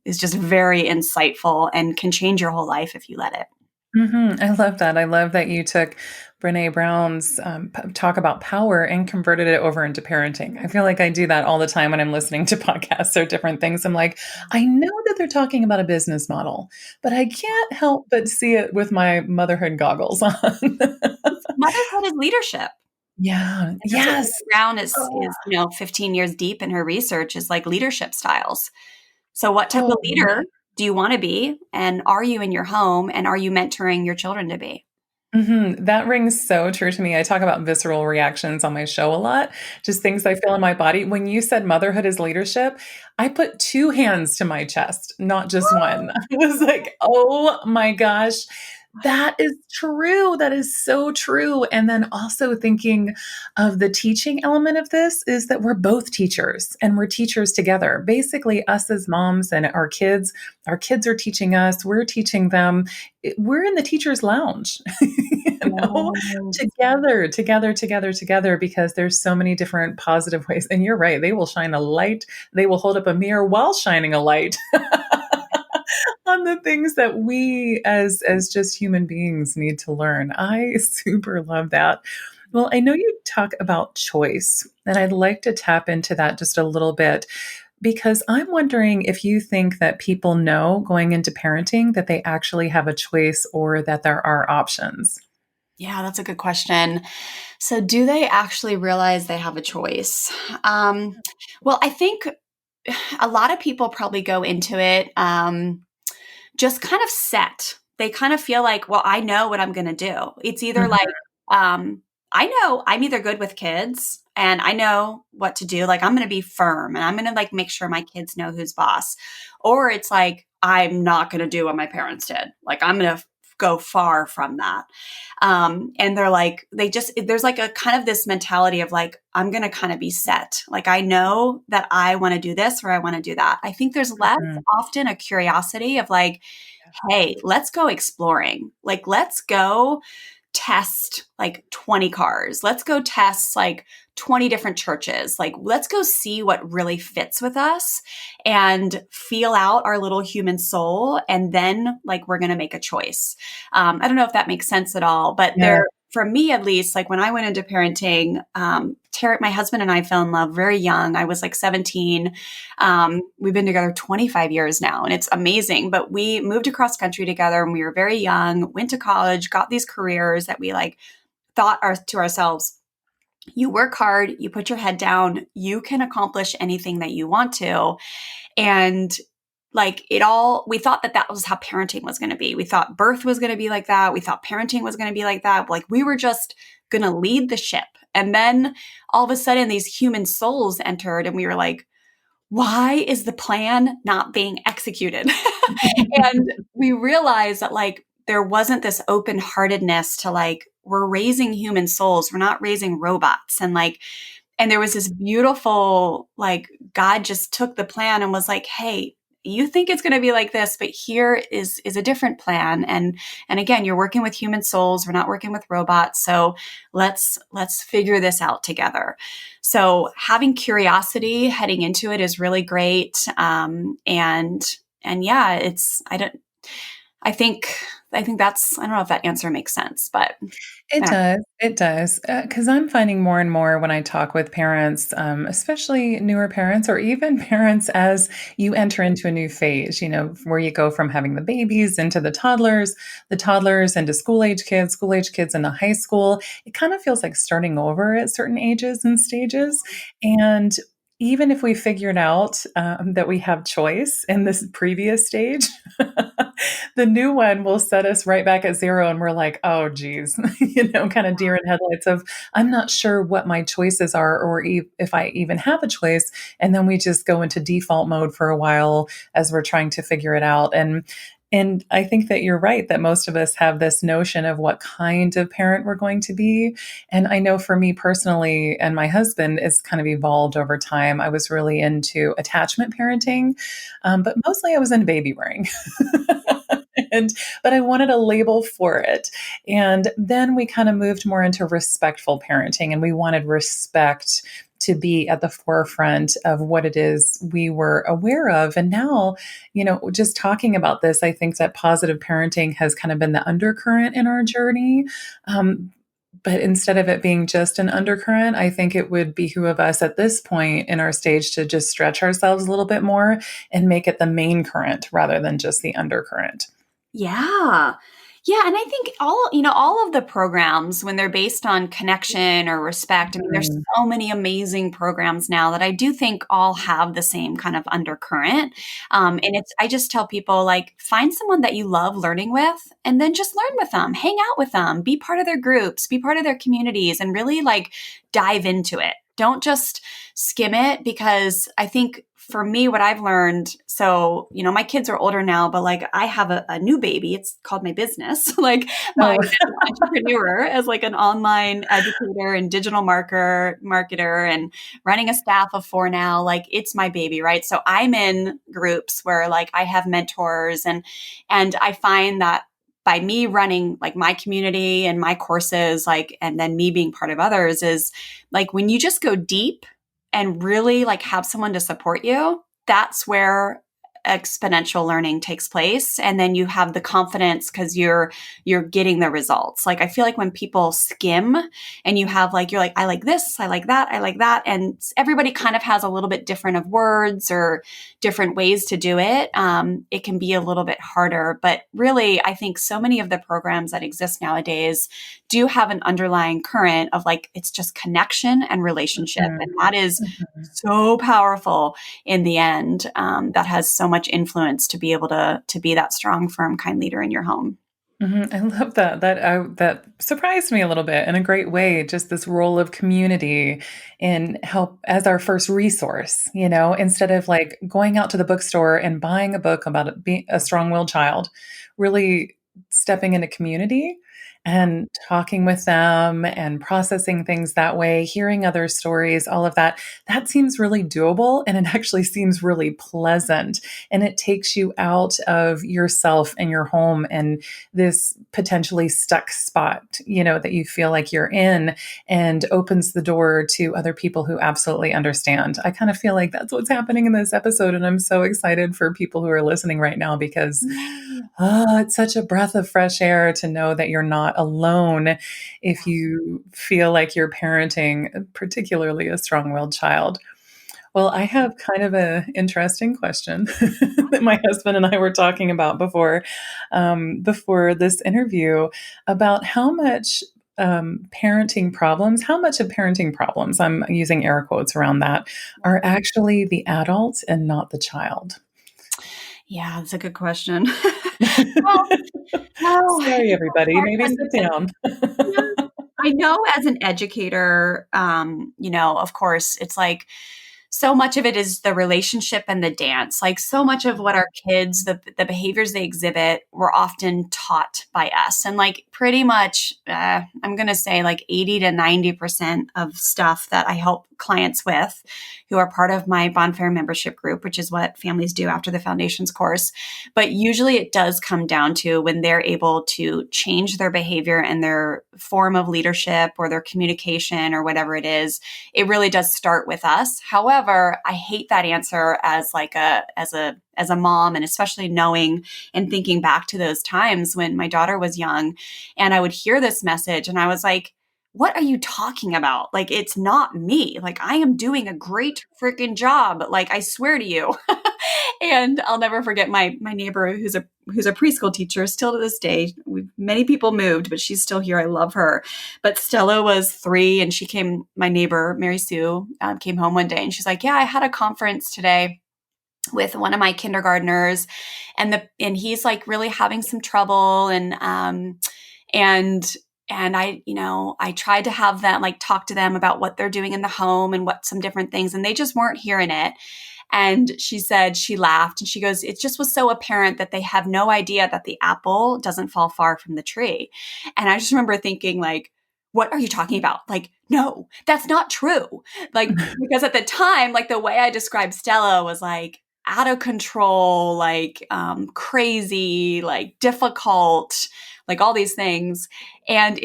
just very insightful and can change your whole life if you let it. I love that. I love that you took Brene Brown's talk about power and converted it over into parenting. I feel like I do that all the time when I'm listening to podcasts or different things. I'm like, I know that they're talking about a business model, but I can't help but see it with my motherhood goggles on. Motherhood is leadership. Yeah. And that's what Yes. Brene Brown Oh, is 15 years deep in her research is like leadership styles. So what type of oh, leader do you want to be? And are you in your home? And are you mentoring your children to be? That rings so true to me. I talk about visceral reactions on my show a lot, just things I feel in my body. When you said motherhood is leadership, I put two hands to my chest, not just one. I was like, oh my gosh. That is true. That is so true. And then also thinking of the teaching element of this is that we're both teachers and we're teachers together. Basically, us as moms and our kids are teaching us, we're teaching them. We're in the teacher's lounge, Yes. together, because there's so many different positive ways. And you're right, they will shine a light, they will hold up a mirror while shining a light on the things that we as just human beings need to learn. I super love that. Well, I know you talk about choice, and I'd like to tap into that just a little bit because I'm wondering if you think that people know going into parenting that they actually have a choice or that there are options. Yeah, that's a good question. So, do they actually realize they have a choice? Um, well, I think a lot of people probably go into it just kind of set. They kind of feel like, well, I know what I'm going to do. It's either like, Mhm. I know I'm either good with kids and I know what to do. Like, I'm going to be firm and I'm going to like make sure my kids know who's boss. Or it's like, I'm not going to do what my parents did. Like, I'm going to go far from that. And they're like, there's like a kind of this mentality of like, I'm going to kind of be set. Like, I know that I want to do this or I want to do that. I think there's less Mhm. often a curiosity of like, hey, let's go exploring. Like, let's go test like 20 cars. Let's go test like 20 different churches. Like, let's go see what really fits with us and feel out our little human soul. And then, like, we're going to make a choice. I don't know if that makes sense at all, but Yeah. for me at least, like when I went into parenting, my husband and I fell in love very young. I was like 17. We've been together 25 years now, and it's amazing. But we moved across country together when we were very young, went to college, got these careers that we like to ourselves, you work hard, you put your head down, you can accomplish anything that you want to. And like we thought that was how parenting was going to be. We thought birth was going to be like that. We thought parenting was going to be like that. Like we were just going to lead the ship. And then all of a sudden these human souls entered and we were like, why is the plan not being executed? And we realized that like there wasn't this open heartedness to like, we're raising human souls. We're not raising robots. And there was this beautiful, like, God just took the plan and was like, hey, you think it's going to be like this, but here is a different plan. And again, you're working with human souls. We're not working with robots. So let's figure this out together. So having curiosity heading into it is really great. And yeah, I think I don't know if that answer makes sense, but It I don't. does. It does. Because I'm finding more and more when I talk with parents, especially newer parents, or even parents as you enter into a new phase, where you go from having the babies into the toddlers into school age kids into high school. It kind of feels like starting over at certain ages and stages. And even if we figured out that we have choice in this previous stage, the new one will set us right back at zero. And we're like, oh, geez, kind of deer in headlights of, I'm not sure what my choices are or if I even have a choice. And then we just go into default mode for a while as we're trying to figure it out. And I think that you're right that most of us have this notion of what kind of parent we're going to be. And I know for me personally and my husband, it's kind of evolved over time. I was really into attachment parenting, but mostly I was into baby wearing. and but I wanted a label for it. And then we kind of moved more into respectful parenting, and we wanted respect to be at the forefront of what it is we were aware of. And now, just talking about this, I think that positive parenting has kind of been the undercurrent in our journey. Um, but instead of it being just an undercurrent, I think it would behoove us at this point in our stage to just stretch ourselves a little bit more and make it the main current rather than just the undercurrent. Yeah. Yeah, and I think all of the programs when they're based on connection or respect, I mean, there's Mm. so many amazing programs now that I do think all have the same kind of undercurrent. And I just tell people like find someone that you love learning with and then just learn with them, hang out with them, be part of their groups, be part of their communities and really like dive into it. don't just skim it, because I think for me, what I've learned, so, my kids are older now, but like I have a new baby. It's called my business, like my Oh, entrepreneur as like an online educator and digital marketer and running a staff of 4 now. Like it's my baby, right? So I'm in groups where like I have mentors, and I find that by me running like my community and my courses, like, and then me being part of others, is like when you just go deep and really like have someone to support you, that's where exponential learning takes place. And then you have the confidence because you're getting the results. Like I feel like when people skim and you have like, you're like, I like this, I like that, I like that. And everybody kind of has a little bit different of words or different ways to do it. It can be a little bit harder, but really I think so many of the programs that exist nowadays do have an underlying current of like, it's just connection and relationship. mhm, And that is mhm. so powerful in the end. That has so much influence to be able to be that strong, firm, kind leader in your home. Mhm, I love that. That surprised me a little bit in a great way, just this role of community in help as our first resource, instead of like going out to the bookstore and buying a book about being a strong-willed child, really stepping into community and talking with them and processing things that way, hearing other stories, all of that. That seems really doable and it actually seems really pleasant, and it takes you out of yourself and your home and this potentially stuck spot, that you feel like you're in, and opens the door to other people who absolutely understand. I kind of feel like that's what's happening in this episode. And I'm so excited for people who are listening right now because, Yay. it's such a breath of fresh air to know that you're not alone if you feel like you're parenting, particularly a strong willed child. Well, I have kind of a interesting question that my husband and I were talking about before this interview about how much of parenting problems, I'm using air quotes around that, are actually the adult and not the child. Yeah, that's a good question. Well, well, Sorry, it's a everybody. hard Maybe one sit because down. yeah, I know as an educator, of course, it's like so much of it is the relationship and the dance. Like so much of what our kids, the behaviors they exhibit, were often taught by us. And like pretty much, I'm going to say like 80 to 90% of stuff that I help clients with who are part of my Bonfire membership group, which is what families do after the foundations course. But usually it does come down to when they're able to change their behavior and their form of leadership or their communication or whatever it is, it really does start with us. However, I hate that answer as like as a mom, and especially knowing and thinking back to those times when my daughter was young and I would hear this message and I was like, what are you talking about? Like, it's not me. Like, I am doing a great freaking job. Like, I swear to you. And I'll never forget my neighbor who's a preschool teacher still to this day. Many people moved, but she's still here. I love her. But Stella was 3 and my neighbor, Mary Sue, came home one day and she's like, yeah, I had a conference today with one of my kindergartners and he's like really having some trouble and I tried to have them like talk to them about what they're doing in the home and what some different things, and they just weren't hearing it. And she said, she laughed and she goes, it just was so apparent that they have no idea that the apple doesn't fall far from the tree. And I just remember thinking like, what are you talking about? Like, no, that's not true. Like, because at the time, like the way I described Stella was like out of control, like crazy, like difficult, like all these things. And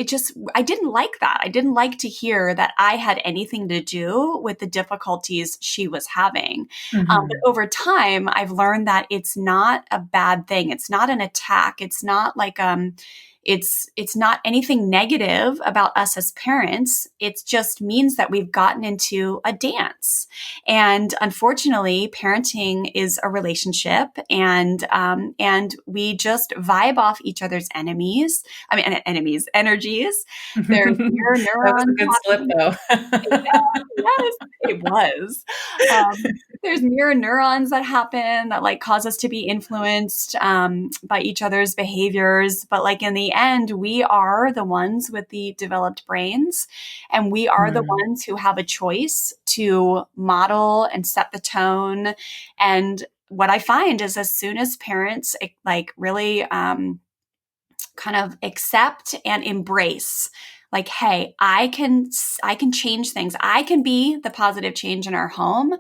I didn't like that. I didn't like to hear that I had anything to do with the difficulties she was having. But Mhm. over time, I've learned that it's not a bad thing. It's not an attack. It's not like, it's not anything negative about us as parents. It just means that we've gotten into a dance. And unfortunately, parenting is a relationship, and we just vibe off each other's enemies. I mean, enemies, energies. There's mirror That was a neurons good slip, happening. though. Yeah, yes, it was. there's mirror neurons that happen that like cause us to be influenced by each other's behaviors. But like in the end, we are the ones with the developed brains, and we are the Mm. ones who have a choice to model and set the tone. And what I find is as soon as parents like really kind of accept and embrace like, hey, I can change things, I can be the positive change in our home,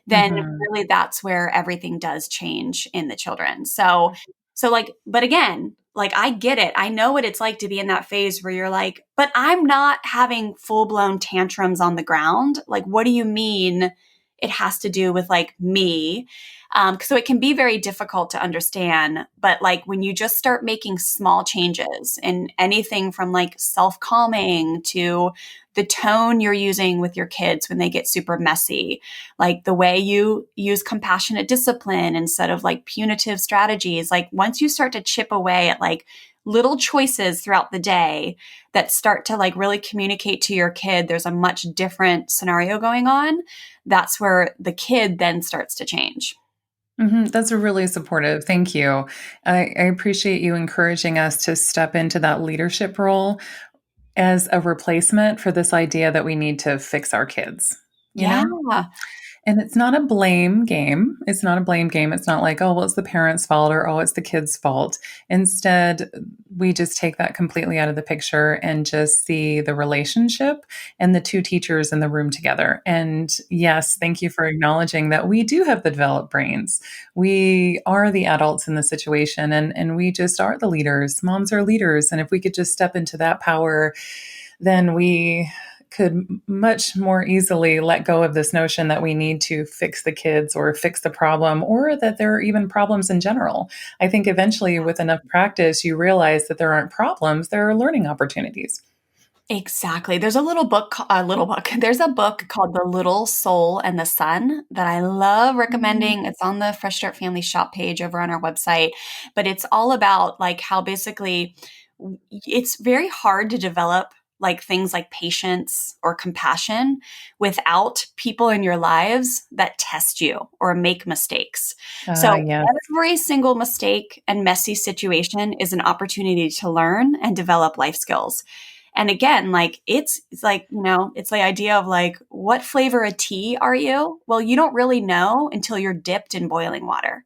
then Mhm. really that's where everything does change in the children. So like, but again, like I get it, I know what it's like to be in that phase where you're like, but I'm not having full-blown tantrums on the ground, like what do you mean it has to do with like me? So it can be very difficult to understand. But like when you just start making small changes in anything from like self calming to the tone you're using with your kids when they get super messy, like the way you use compassionate discipline instead of like punitive strategies, like once you start to chip away at like little choices throughout the day that start to like really communicate to your kid there's a much different scenario going on, that's where the kid then starts to change. That's really supportive. Thank you. I appreciate you encouraging us to step into that leadership role as a replacement for this idea that we need to fix our kids, you Yeah. know? And it's not a blame game. It's not a blame game. It's not like, oh, well, it's the parents' fault or, oh, it's the kid's fault. Instead, we just take that completely out of the picture and just see the relationship and the two teachers in the room together. And yes, thank you for acknowledging that we do have the developed brains. We are the adults in the situation, and we just are the leaders. Moms are leaders. And if we could just step into that power, then we could much more easily let go of this notion that we need to fix the kids or fix the problem or that there are even problems in general. I think eventually, with enough practice, you realize that there aren't problems, there are learning opportunities. Exactly. There's a little book. There's a book called The Little Soul and the Sun that I love Mm. recommending. It's on the Fresh Start Family shop page over on our website, but it's all about like how basically it's very hard to develop like things like patience or compassion without people in your lives that test you or make mistakes. So Yes. every single mistake and messy situation is an opportunity to learn and develop life skills. And again, like it's like, it's the idea of like, what flavor of tea are you? Well, you don't really know until you're dipped in boiling water.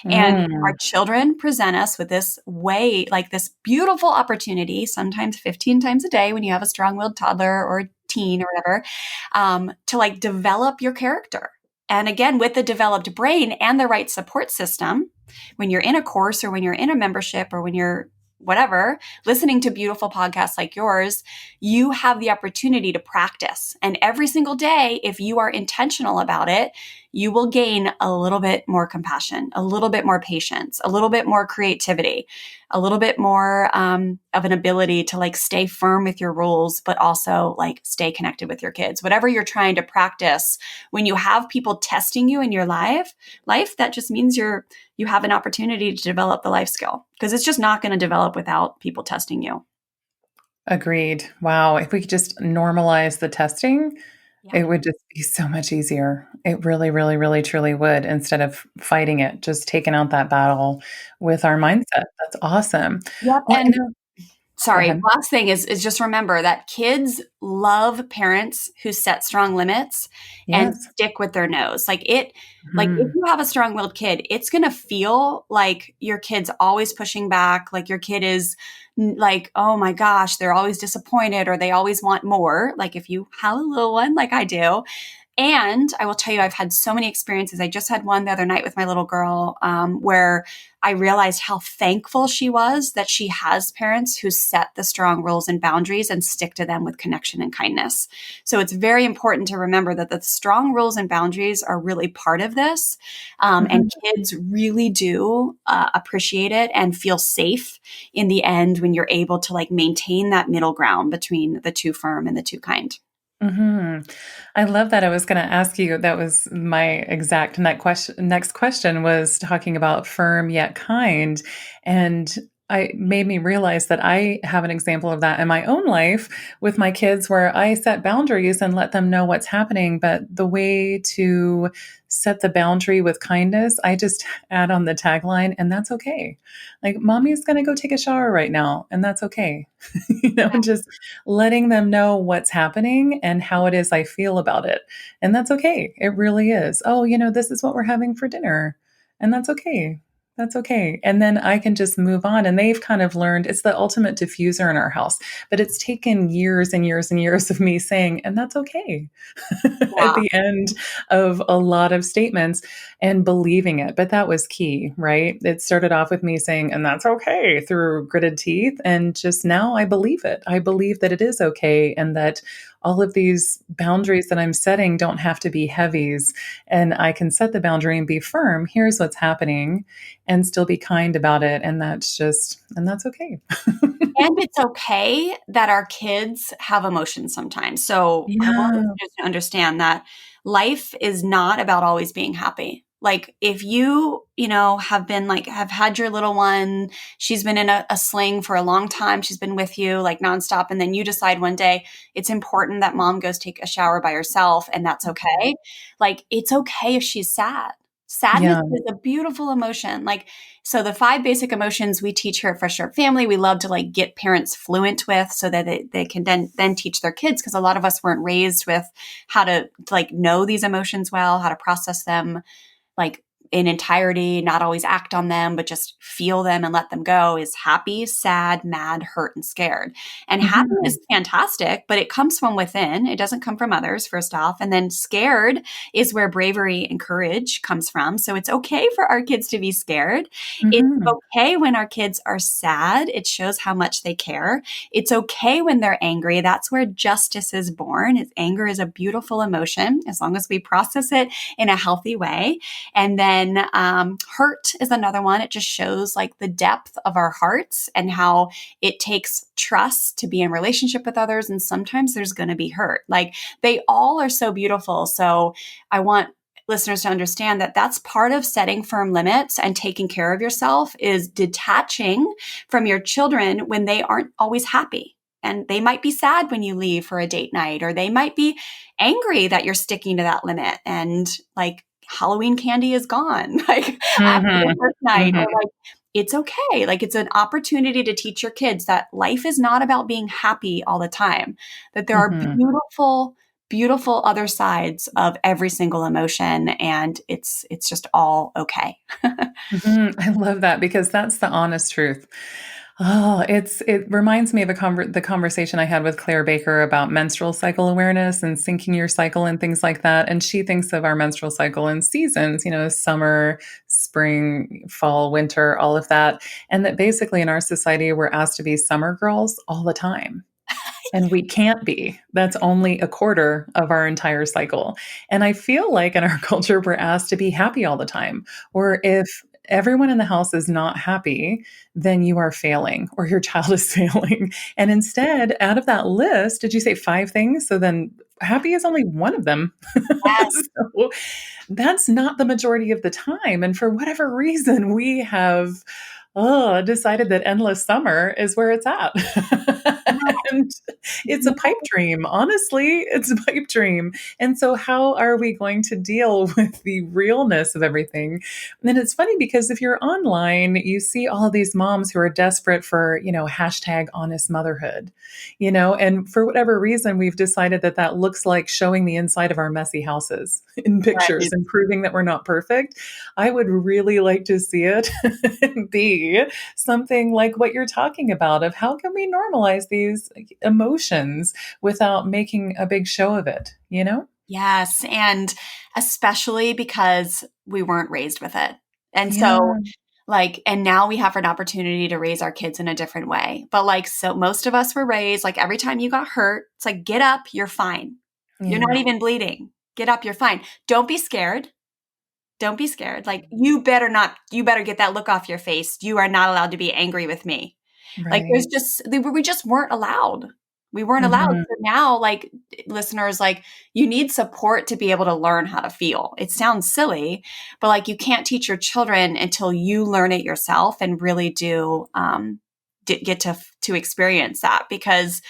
And our Mm. children present us with this way, like this beautiful opportunity, sometimes 15 times a day when you have a strong willed toddler or teen or whatever, to like develop your character. And again, with the developed brain and the right support system, when you're in a course or when you're in a membership or when you're whatever, listening to beautiful podcasts like yours, you have the opportunity to practice. And every single day, if you are intentional about it, you will gain a little bit more compassion, a little bit more patience, a little bit more creativity, a little bit more of an ability to like stay firm with your rules, but also like stay connected with your kids. Whatever you're trying to practice, when you have people testing you in your life, that just means you have an opportunity to develop the life skill because it's just not going to develop without people testing you. Agreed. Wow. If we could just normalize the testing, Yeah. it would just be so much easier. It really, really, really, truly would instead of fighting it, just taking out that battle with our mindset. That's awesome. Yep. Well, And go sorry, ahead. last thing is just remember that kids love parents who set strong limits and Yes. stick with their nose. Like if Mhm. you have a strong-willed kid, it's going to feel like your kid's always pushing back, like your kid is like, oh my gosh, they're always disappointed or they always want more. Like if you have a little one like I do, and I will tell you, I've had so many experiences. I just had one the other night with my little girl where I realized how thankful she was that she has parents who set the strong rules and boundaries and stick to them with connection and kindness. So it's very important to remember that the strong rules and boundaries are really part of this. And Mhm. kids really do appreciate it and feel safe in the end when you're able to like maintain that middle ground between the too firm and the too kind. Mhm. I love that. I was gonna ask you, that was my exact next question was talking about firm yet kind, and I made me realize that I have an example of that in my own life with my kids where I set boundaries and let them know what's happening. But the way to set the boundary with kindness, I just add on the tagline, and that's okay. Like, mommy's going to go take a shower right now, and that's okay. Just letting them know what's happening and how it is I feel about it. And that's okay. It really is. Oh, this is what we're having for dinner. And that's okay. That's okay. And then I can just move on. And they've kind of learned it's the ultimate diffuser in our house. But it's taken years and years and years of me saying, and that's okay at Yeah. the end of a lot of statements and believing it. But that was key, right? It started off with me saying, and that's okay through gritted teeth. And just now I believe it. I believe that it is okay and that all of these boundaries that I'm setting don't have to be heavies. And I can set the boundary and be firm. Here's what's happening and still be kind about it. And that's okay. And it's okay that our kids have emotions sometimes. So I want Yeah. listeners to understand that life is not about always being happy. Like if have been like, have had your little one, she's been in a sling for a long time. She's been with you like nonstop. And then you decide one day it's important that mom goes take a shower by herself and that's okay. Like it's okay if she's sad. Sadness Yeah. is a beautiful emotion. Like, so the 5 basic emotions we teach here at Fresh Start Family, we love to like get parents fluent with so that they can then teach their kids. Cause a lot of us weren't raised with how to like know these emotions well, how to process them like in entirety, not always act on them, but just feel them and let them go is happy, sad, mad, hurt, and scared. And happy Mhm. is fantastic, but it comes from within. It doesn't come from others, first off. And then scared is where bravery and courage comes from. So it's okay for our kids to be scared. It's Mhm. okay when our kids are sad. It shows how much they care. It's okay when they're angry. That's where justice is born. Anger is a beautiful emotion as long as we process it in a healthy way. And then hurt is another one. It just shows like the depth of our hearts and how it takes trust to be in relationship with others. And sometimes there's going to be hurt. Like they all are so beautiful. So I want listeners to understand that that's part of setting firm limits and taking care of yourself is detaching from your children when they aren't always happy. And they might be sad when you leave for a date night, or they might be angry that you're sticking to that limit. And like Halloween candy is gone, like after the Mhm. first night, or Mhm. like it's okay. Like it's an opportunity to teach your kids that life is not about being happy all the time, that there are Mhm. beautiful other sides of every single emotion and it's just all okay. Mhm. I love that because that's the honest truth. Oh, it reminds me of the conversation I had with Claire Baker about menstrual cycle awareness and syncing your cycle and things like that. And she thinks of our menstrual cycle in seasons, summer, spring, fall, winter, all of that. And that basically in our society, we're asked to be summer girls all the time. And we can't be. That's only a quarter of our entire cycle. And I feel like in our culture, we're asked to be happy all the time. Or if everyone in the house is not happy, then you are failing or your child is failing. And instead, out of that list, did you say 5 things? So then happy is only one of them. Yes. So that's not the majority of the time. And for whatever reason, we have decided that endless summer is where it's at. And it's a pipe dream. Honestly, it's a pipe dream. And so, how are we going to deal with the realness of everything? And it's funny because if you're online, you see all these moms who are desperate for, hashtag honest motherhood, and for whatever reason, we've decided that that looks like showing the inside of our messy houses in pictures Right. and proving that we're not perfect. I would really like to see it be something like what you're talking about of how can we normalize these emotions without making a big show of it, you know? Yes, and especially because we weren't raised with it. And so Yeah. like and now we have an opportunity to raise our kids in a different way. But like so most of us were raised like every time you got hurt, it's like get up, you're fine. You're not Yeah. even bleeding. Get up, you're fine. Don't be scared. Don't be scared. Like you better get that look off your face. You are not allowed to be angry with me. Like there's Right. just we just weren't allowed. We weren't allowed. Hmm. So now, like, listeners, like, you need support to be able to learn how to feel. It sounds silly, but like, you can't teach your children until you learn it yourself and really do get to experience that. Because,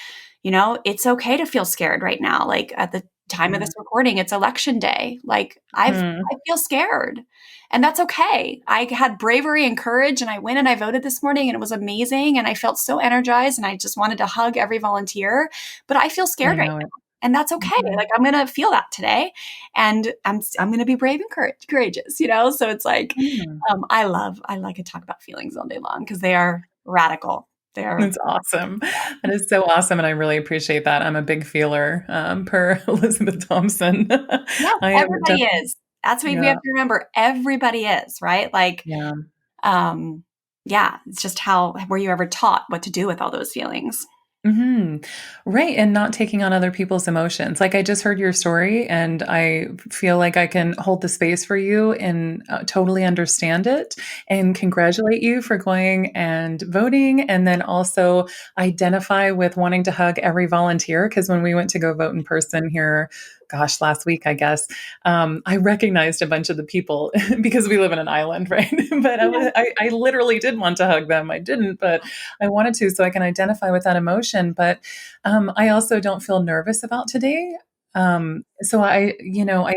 it's okay to feel scared right now. Like, at the time of this recording, it's election day. Like, Hmm. I feel scared, and that's okay. I had bravery and courage, and I went and I voted this morning, and it was amazing, and I felt so energized, and I just wanted to hug every volunteer. But I feel I scared right know it. now, and that's okay. Mhm. Like, I'm gonna feel that today, and I'm gonna be brave and courageous. So it's like, Mhm. I like to talk about feelings all day long because they are radical. They are. That's awesome. That is so awesome, and I really appreciate that. I'm a big feeler, per Elizabeth Thompson. Yes, I am everybody definitely. is. That's what we Yeah, have to remember. Everybody is, right? Like, yeah. um, yeah, it's just how were you ever taught what to do with all those feelings? Mhm. Right, and not taking on other people's emotions. Like, I just heard your story, and I feel like I can hold the space for you and, totally understand it, and congratulate you for going and voting, and then also identify with wanting to hug every volunteer. Because when we went to go vote in person here, gosh, last week, I guess, I recognized a bunch of the people because we live in an island, right? But Yeah. I literally did want to hug them. I didn't, but I wanted to so I can identify with that emotion. But I also don't feel nervous about today. So I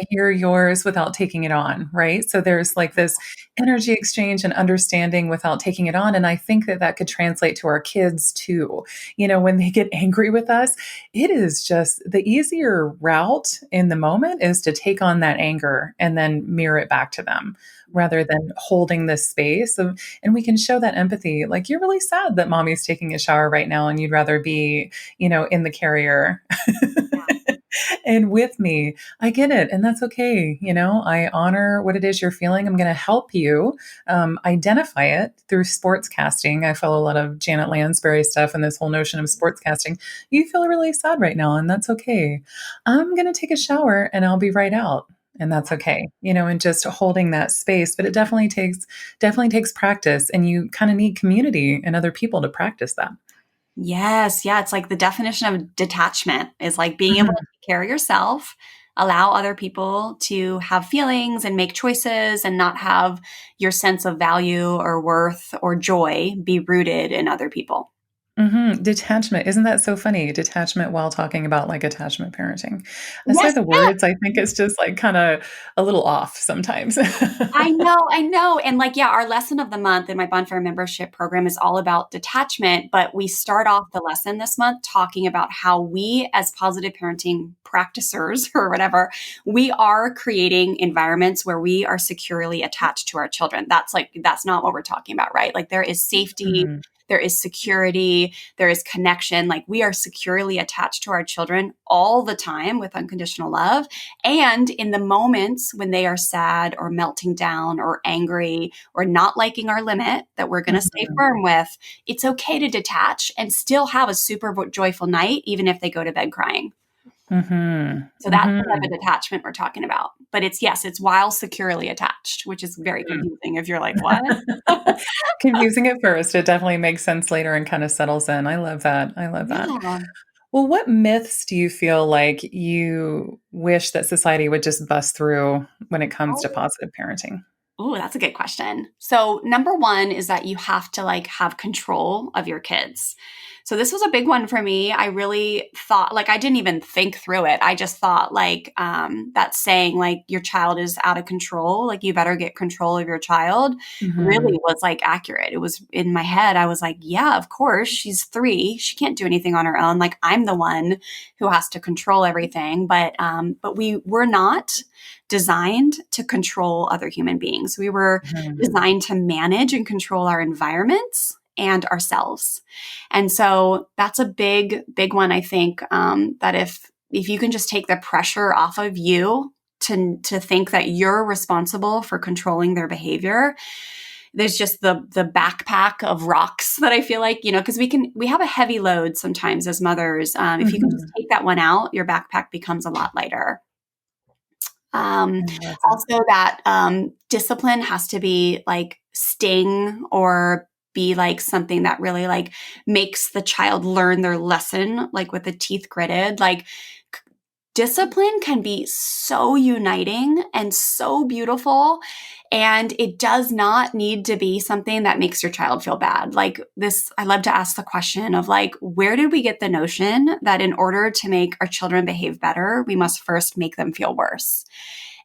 hear yours without taking it on, right? So there's like this energy exchange and understanding without taking it on. And I think that that could translate to our kids too. When they get angry with us, it is just the easier route in the moment is to take on that anger and then mirror it back to them rather than holding this space of, and we can show that empathy. Like, you're really sad that mommy's taking a shower right now and you'd rather be, in the carrier and with me. I get it. And that's okay. I honor what it is you're feeling. I'm going to help you identify it through sports casting. I follow a lot of Janet Lansbury stuff and this whole notion of sports casting. You feel really sad right now, and that's okay. I'm going to take a shower and I'll be right out. And that's okay, and just holding that space. But it definitely takes practice, and you kind of need community and other people to practice that. Yes, yeah, it's like the definition of detachment is like being able to Mhm. take care of yourself, allow other people to have feelings and make choices and not have your sense of value or worth or joy be rooted in other people. Mhm. Detachment. Isn't that so funny? Detachment while talking about, like, attachment parenting. That's why Yes, the yeah. words, I think it's just, like, kinda a little off sometimes. I know. And like, yeah, our lesson of the month in my Bonfire membership program is all about detachment. But we start off the lesson this month talking about how we, as positive parenting practicers or whatever, we are creating environments where we are securely attached to our children. That's not what we're talking about, right? Like, there is safety. Mhm. There is security, there is connection. Like, we are securely attached to our children all the time with unconditional love. And in the moments when they are sad or melting down or angry or not liking our limit that we're going to stay Mhm. firm with, it's okay to detach and still have a super joyful night, even if they go to bed crying. Mhm. So that's the type Mhm. of detachment we're talking about. But yes, it's while securely attached, which is very Mm. confusing if you're like, what? Confusing at first, it definitely makes sense later and kinda settles in. I love that. I love that. Yeah. Well, what myths do you feel like you wish that society would just bust through when it comes to positive parenting? Oh, that's a good question. So, number one is that you have to like have control of your kids. So, this was a big one for me. I really thought, like, I didn't even think through it. I just thought, like, that saying, like, your child is out of control, like, you better get control of your child, really Mhm. was like accurate. It was in my head. I was like, yeah, of course, she's 3. She can't do anything on her own. Like, I'm the one who has to control everything. But we were not designed to control other human beings. We were Mhm. designed to manage and control our environments and ourselves. And so that's a big one. I think that if you can just take the pressure off of you to think that you're responsible for controlling their behavior, there's just the backpack of rocks that I feel like, because we have a heavy load sometimes as mothers. If you can just Mhm. take that one out, your backpack becomes a lot lighter. Um, I love that. Also, that discipline has to be like sting or be like something that really like makes the child learn their lesson, like with the teeth gritted. Like discipline can be so uniting and so beautiful. And it does not need to be something that makes your child feel bad. Like this, I love to ask the question of like, where did we get the notion that in order to make our children behave better, we must first make them feel worse?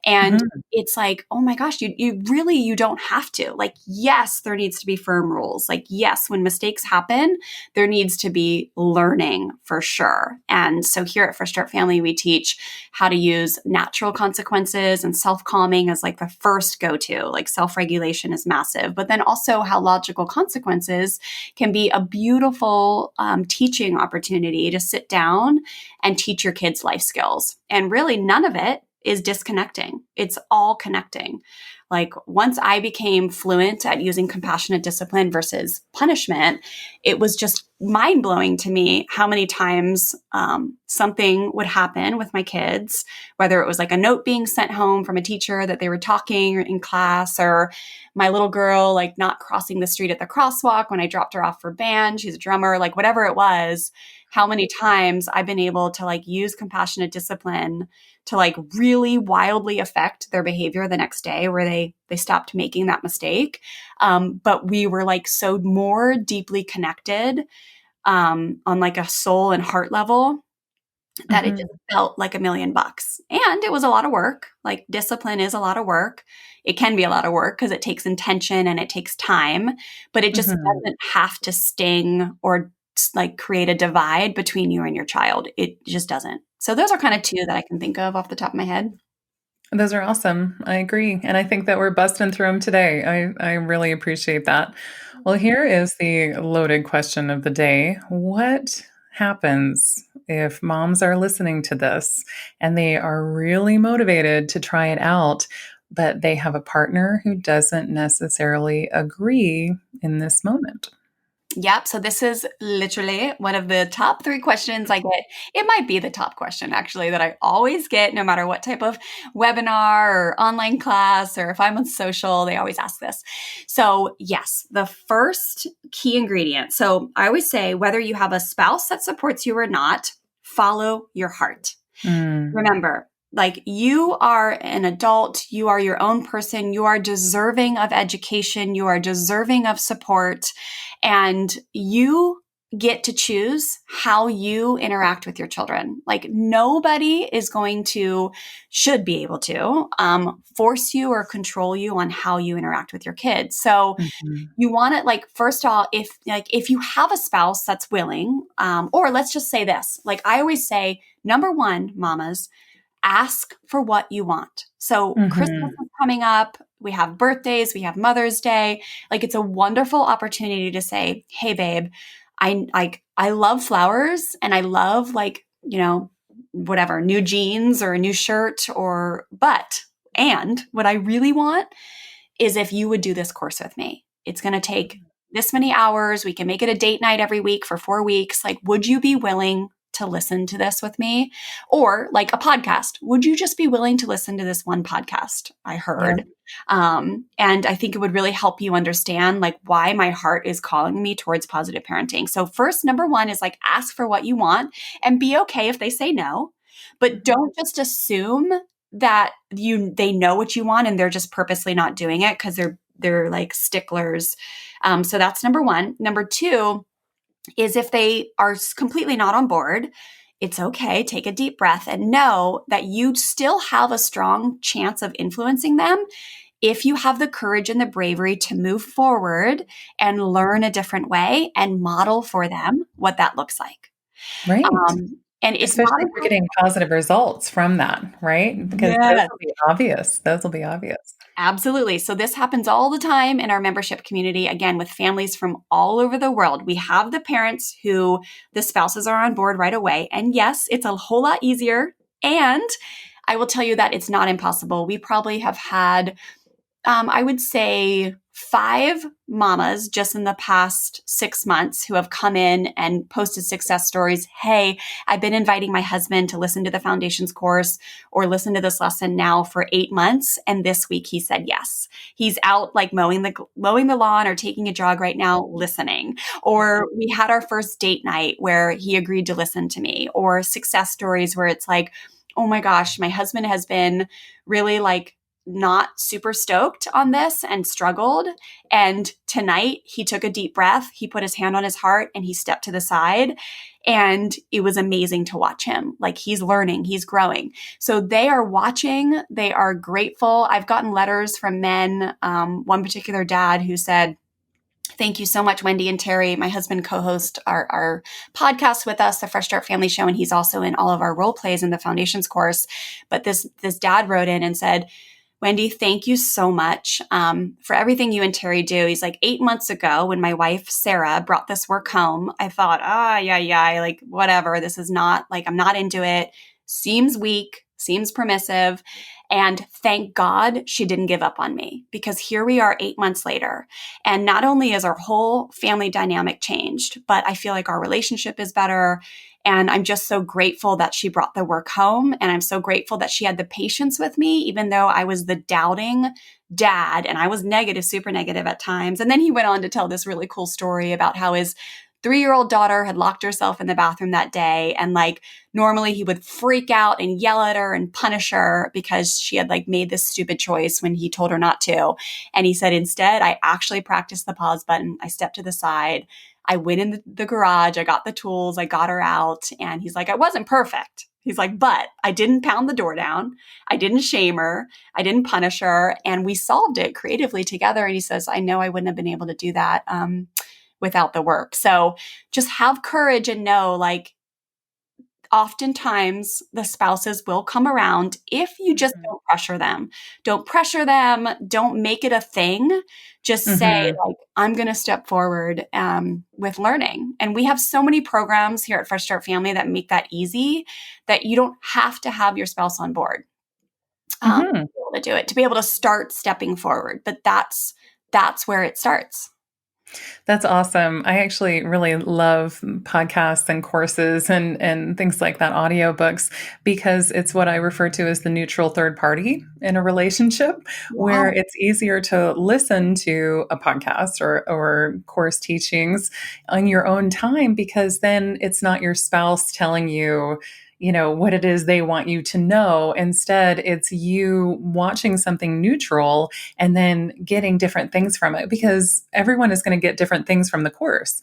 And Mhm. it's like, oh my gosh, you really, you don't have to. Like, yes, there needs to be firm rules. Like, yes, when mistakes happen, there needs to be learning for sure. And so here at Fresh Start Family, we teach how to use natural consequences and self-calming as like the first go-to. Like self-regulation is massive, but then also how logical consequences can be a beautiful teaching opportunity to sit down and teach your kids life skills. And really none of it is disconnecting. It's all connecting. Like once I became fluent at using compassionate discipline versus punishment, it was just mind blowing to me how many times something would happen with my kids, whether it was like a note being sent home from a teacher that they were talking in class, or my little girl like not crossing the street at the crosswalk when I dropped her off for band. She's a drummer, like whatever it was. How many times I've been able to like use compassionate discipline to like really wildly affect their behavior the next day, where they stopped making that mistake. But we were like so more deeply connected on like a soul and heart level that it Mhm. just felt like $1,000,000. And it was a lot of work. Like discipline is a lot of work. It can be a lot of work because it takes intention and it takes time, but it just Mhm. doesn't have to sting or like create a divide between you and your child. It just doesn't. So those are kind of two that I can think of off the top of my head. Those are awesome. I agree, and I think that we're busting through them today. I really appreciate that. Well, here is the loaded question of the day. What happens if moms are listening to this and they are really motivated to try it out, but they have a partner who doesn't necessarily agree in this moment? Yep. So this is literally one of the top three questions I get. It might be the top question actually that I always get, no matter what type of webinar or online class, or if I'm on social, they always ask this. So yes, the first key ingredient. So I always say, whether you have a spouse that supports you or not, follow your heart. Mm, Remember, like you are an adult, you are your own person, you are deserving of education, you are deserving of support, and you get to choose how you interact with your children. Like nobody is going to, should be able to, force you or control you on how you interact with your kids. So mhm, you want it like first of all, if you have a spouse that's willing, or let's just say this, like I always say, number one, mamas, ask for what you want. So Christmas mhm, is coming up. We have birthdays, we have Mother's Day. Like it's a wonderful opportunity to say, "Hey babe, I love flowers and I love like, whatever, new jeans or a new shirt or and what I really want is if you would do this course with me. It's going to take this many hours. We can make it a date night every week for 4 weeks. Like, would you be willing to listen to this with me? Or like a podcast, would you just be willing to listen to this one podcast I yeah, heard? And I think it would really help you understand like why my heart is calling me towards positive parenting. So first, number one is like ask for what you want and be okay if they say no, but mhm, don't just assume that they know what you want and they're just purposely not doing it because they're like sticklers. So that's number one. Number two is if they are completely not on board, it's okay. Take a deep breath and know that you still have a strong chance of influencing them if you have the courage and the bravery to move forward and learn a different way and model for them what that looks like. right. And it's not Especially if you're getting positive results from that, right? Because those yes. will be obvious. Those will be obvious. Absolutely. So this happens all the time in our membership community, again, with families from all over the world. We have the parents who the spouses are on board right away. And yes, it's a whole lot easier. And I will tell you that it's not impossible. We probably have had I would say 5 mamas just in the past 6 months who have come in and posted success stories. Hey, I've been inviting my husband to listen to the foundations course or listen to this lesson now for 8 months. And this week he said yes. He's out like mowing the lawn or taking a jog right now, listening. Or we had our first date night where he agreed to listen to me, or success stories where it's like, oh my gosh, my husband has been really like not super stoked on this and struggled. And tonight he took a deep breath, he put his hand on his heart and he stepped to the side. And it was amazing to watch him. Like he's learning, he's growing. So they are watching, they are grateful. I've gotten letters from men, one particular dad who said, thank you so much, Wendy and Terry. My husband co-host our podcast with us, the Fresh Start Family Show, and he's also in all of our role plays in the Foundations course. But this dad wrote in and said, Wendy, thank you so much for everything you and Terry do. He's like, 8 months ago, when my wife, Sarah, brought this work home, I thought, yeah, like, whatever. This is not, like, I'm not into it. Seems weak, seems permissive. And thank God she didn't give up on me, because here we are 8 months later. And not only is our whole family dynamic changed, but I feel like our relationship is better. And I'm just so grateful that she brought the work home. And I'm so grateful that she had the patience with me, even though I was the doubting dad and I was negative, super negative at times. And then he went on to tell this really cool story about how his 3-year-old daughter had locked herself in the bathroom that day. And like normally he would freak out and yell at her and punish her because she had like made this stupid choice when he told her not to. And he said, instead, I actually practiced the pause button. I stepped to the side. I went in the garage. I got the tools. I got her out. And he's like, I wasn't perfect. He's like, but I didn't pound the door down. I didn't shame her. I didn't punish her. And we solved it creatively together. And he says, I know I wouldn't have been able to do that without the work. So just have courage and know, like, oftentimes the spouses will come around if you just don't pressure them. Don't pressure them. Don't make it a thing. Just say, like, I'm going to step forward with learning. And we have so many programs here at Fresh Start Family that make that easy, that you don't have to have your spouse on board to be able to do it, to be able to start stepping forward. But that's where it starts. That's awesome. I actually really love podcasts and courses and things like that, audiobooks, because it's what I refer to as the neutral third party in a relationship, where Wow. it's easier to listen to a podcast or course teachings on your own time, because then it's not your spouse telling you, what it is they want you to know. Instead, it's you watching something neutral and then getting different things from it, because everyone is going to get different things from the course.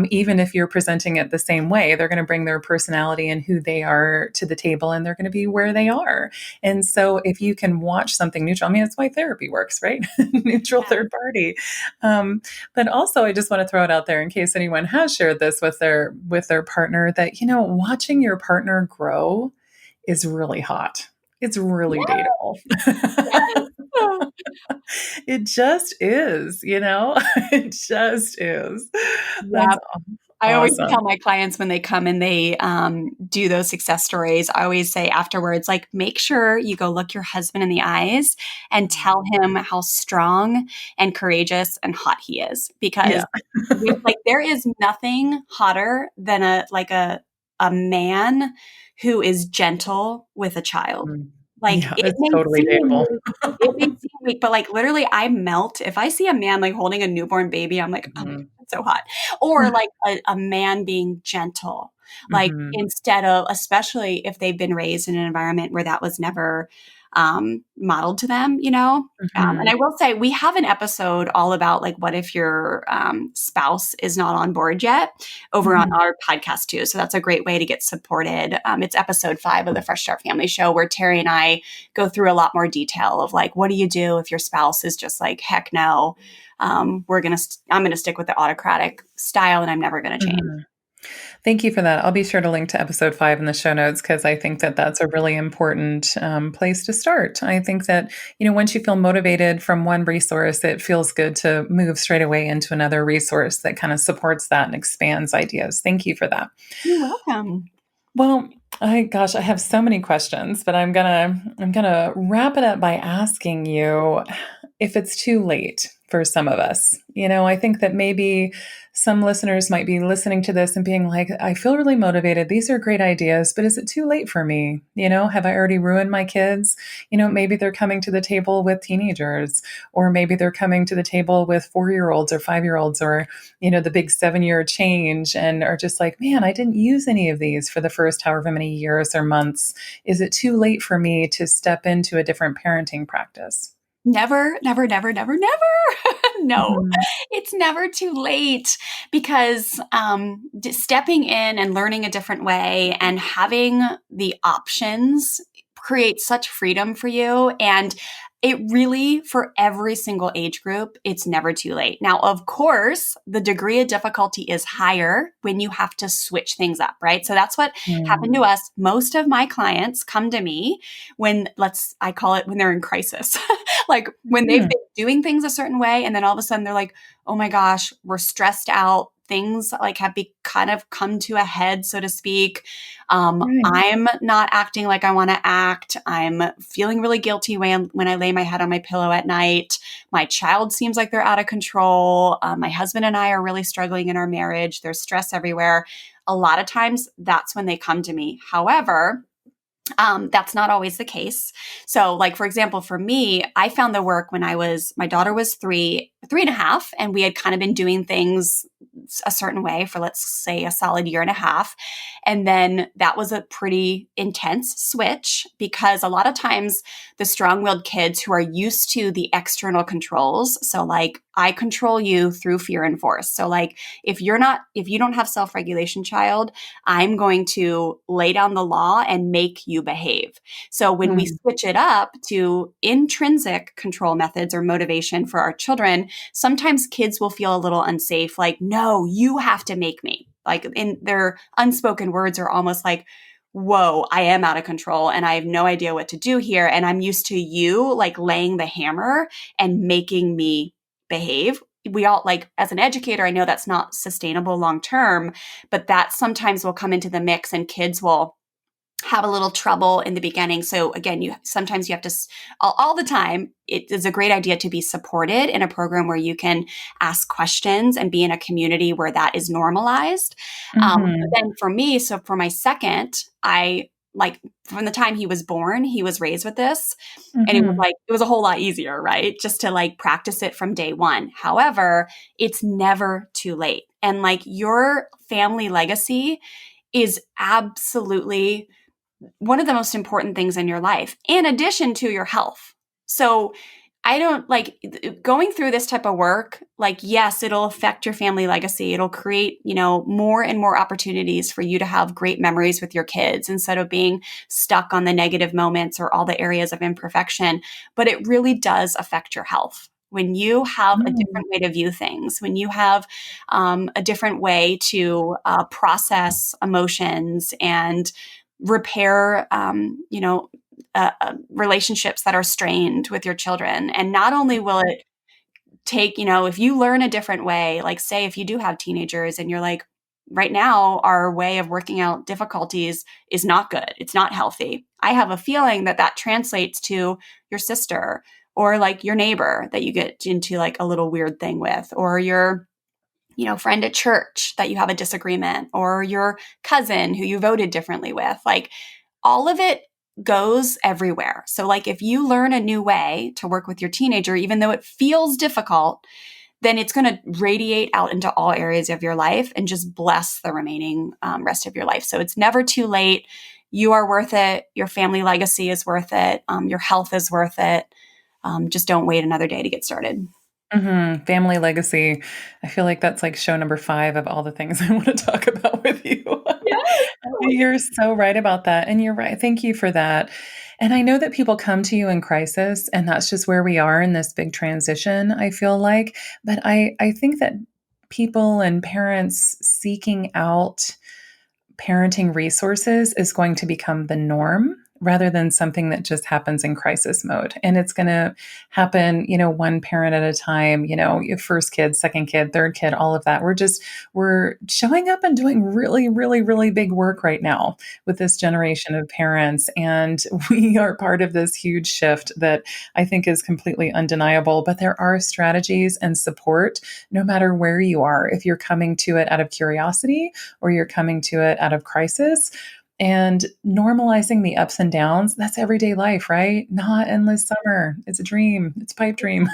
Even if you're presenting it the same way, they're going to bring their personality and who they are to the table, and they're going to be where they are. And so if you can watch something neutral, I mean, that's why therapy works, right? Neutral third party. But also, I just want to throw it out there in case anyone has shared this with their partner, that, watching your partner grow is really hot. It's really dateable. Yes. It just is, it just is. Yeah. That's I always awesome. tell my clients when they come and they do those success stories, I always say afterwards, like, make sure you go look your husband in the eyes and tell him how strong and courageous and hot he is. Because Yeah. like, there is nothing hotter than a man who is gentle with a child. Mm. Like, Yeah, it's totally dateable. it may seem weak, but like literally I melt if I see a man like holding a newborn baby. I'm like, oh my God, Mhm. it's so hot. Or like a man being gentle, like, Mhm. instead of, especially if they've been raised in an environment where that was never modeled to them, and Mhm. I will say we have an episode all about, like, what if your spouse is not on board yet, over on Mhm. our podcast too. So that's a great way to get supported. It's episode 5 of the Fresh Start Family Show, where Terry and I go through a lot more detail of, like, what do you do if your spouse is just like, heck no, I'm going to stick with the autocratic style and I'm never going to change. Mhm. Thank you for that. I'll be sure to link to episode 5 in the show notes, because I think that that's a really important place to start. I think that, once you feel motivated from one resource, it feels good to move straight away into another resource that kind of supports that and expands ideas. Thank you for that. You're welcome. Well, I have so many questions, but I'm gonna wrap it up by asking you, if it's too late for some of us. I think that maybe some listeners might be listening to this and being like, I feel really motivated. These are great ideas, but is it too late for me? Have I already ruined my kids? Maybe they're coming to the table with teenagers, or maybe they're coming to the table with 4-year olds or 5-year olds, or, the big 7-year change, and are just like, man, I didn't use any of these for the first however many years or months. Is it too late for me to step into a different parenting practice? Never, never, never, never, never. No, Mhm. it's never too late because stepping in and learning a different way and having the options creates such freedom for you. And it really, for every single age group, it's never too late. Now, of course, the degree of difficulty is higher when you have to switch things up, right? So that's what happened to Mm. us. Most of my clients come to me when, I call it when they're in crisis. Like when they've Mhm. been doing things a certain way and then all of a sudden they're like, oh my gosh, we're stressed out. Things like have kind of come to a head, so to speak. Right. I'm not acting like I want to act. I'm feeling really guilty when I lay my head on my pillow at night. My child seems like they're out of control. My husband and I are really struggling in our marriage. There's stress everywhere. A lot of times that's when they come to me. However, that's not always the case. So, like, for example, for me, I found the work when my daughter was 3.5, and we had kind of been doing things a certain way for, let's say, a solid year and a half. And then that was a pretty intense switch because a lot of times the strong willed kids who are used to the external controls. So, like, I control you through fear and force. So, like, if you don't have self regulation, child, I'm going to lay down the law and make you behave. So when we Mm. switch it up to intrinsic control methods or motivation for our children, sometimes kids will feel a little unsafe, like, no, you have to make me. Like in their unspoken words are almost like, whoa, I am out of control and I have no idea what to do here. And I'm used to you like laying the hammer and making me behave. We all, like, as an educator, I know that's not sustainable long term, but that sometimes will come into the mix and kids will have a little trouble in the beginning. So again, sometimes you have to all the time. It is a great idea to be supported in a program where you can ask questions and be in a community where that is normalized. But Mhm. then for me, so for my second, I like from the time he was born, he was raised with this. And Mhm. it was a whole lot easier, right? Just to like practice it from day one. However, it's never too late. And like your family legacy is absolutely one of the most important things in your life, in addition to your health. So I don't like going through this type of work. Like, yes, it'll affect your family legacy. It'll create, more and more opportunities for you to have great memories with your kids instead of being stuck on the negative moments or all the areas of imperfection. But it really does affect your health. When you have a Mm. different way to view things, when you have a different way to process emotions and repair, relationships that are strained with your children. And not only will it take, if you learn a different way, like say if you do have teenagers and you're like, right now, our way of working out difficulties is not good. It's not healthy. I have a feeling that that translates to your sister or like your neighbor that you get into like a little weird thing with, or your friend at church that you have a disagreement, or your cousin who you voted differently with. Like all of it goes everywhere. So like if you learn a new way to work with your teenager, even though it feels difficult, then it's going to radiate out into all areas of your life and just bless the remaining rest of your life. So it's never too late. You are worth it. Your family legacy is worth it. Your health is worth it. Just don't wait another day to get started. Mhm. Family legacy. I feel like that's like show number 5 of all the things I want to talk about with you. Yes. You're so right about that, and you're right. Thank you for that. And I know that people come to you in crisis, and that's just where we are in this big transition, I feel like. But I think that people and parents seeking out parenting resources is going to become the norm rather than something that just happens in crisis mode. And it's going to happen, one parent at a time, your first kid, second kid, third kid, all of that. We're showing up and doing really, really, really big work right now with this generation of parents. And we are part of this huge shift that I think is completely undeniable. But there are strategies and support no matter where you are. If you're coming to it out of curiosity or you're coming to it out of crisis, and normalizing the ups and downs, that's everyday life, right? Not endless summer. It's a dream. It's a pipe dream.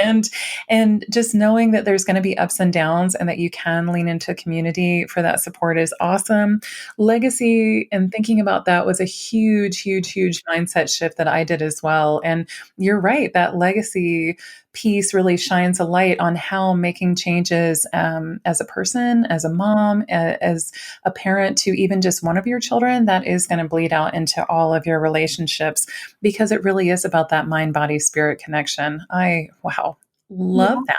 and and just knowing that there's going to be ups and downs and that you can lean into community for that support is awesome. Legacy and thinking about that was a huge, huge, huge mindset shift that I did as well. And you're right, that legacy piece really shines a light on how making changes as a person, as a mom, as a parent to even just one of your children, that is going to bleed out into all of your relationships because it really is about that mind, body, spirit connection. Wow. Love Yeah.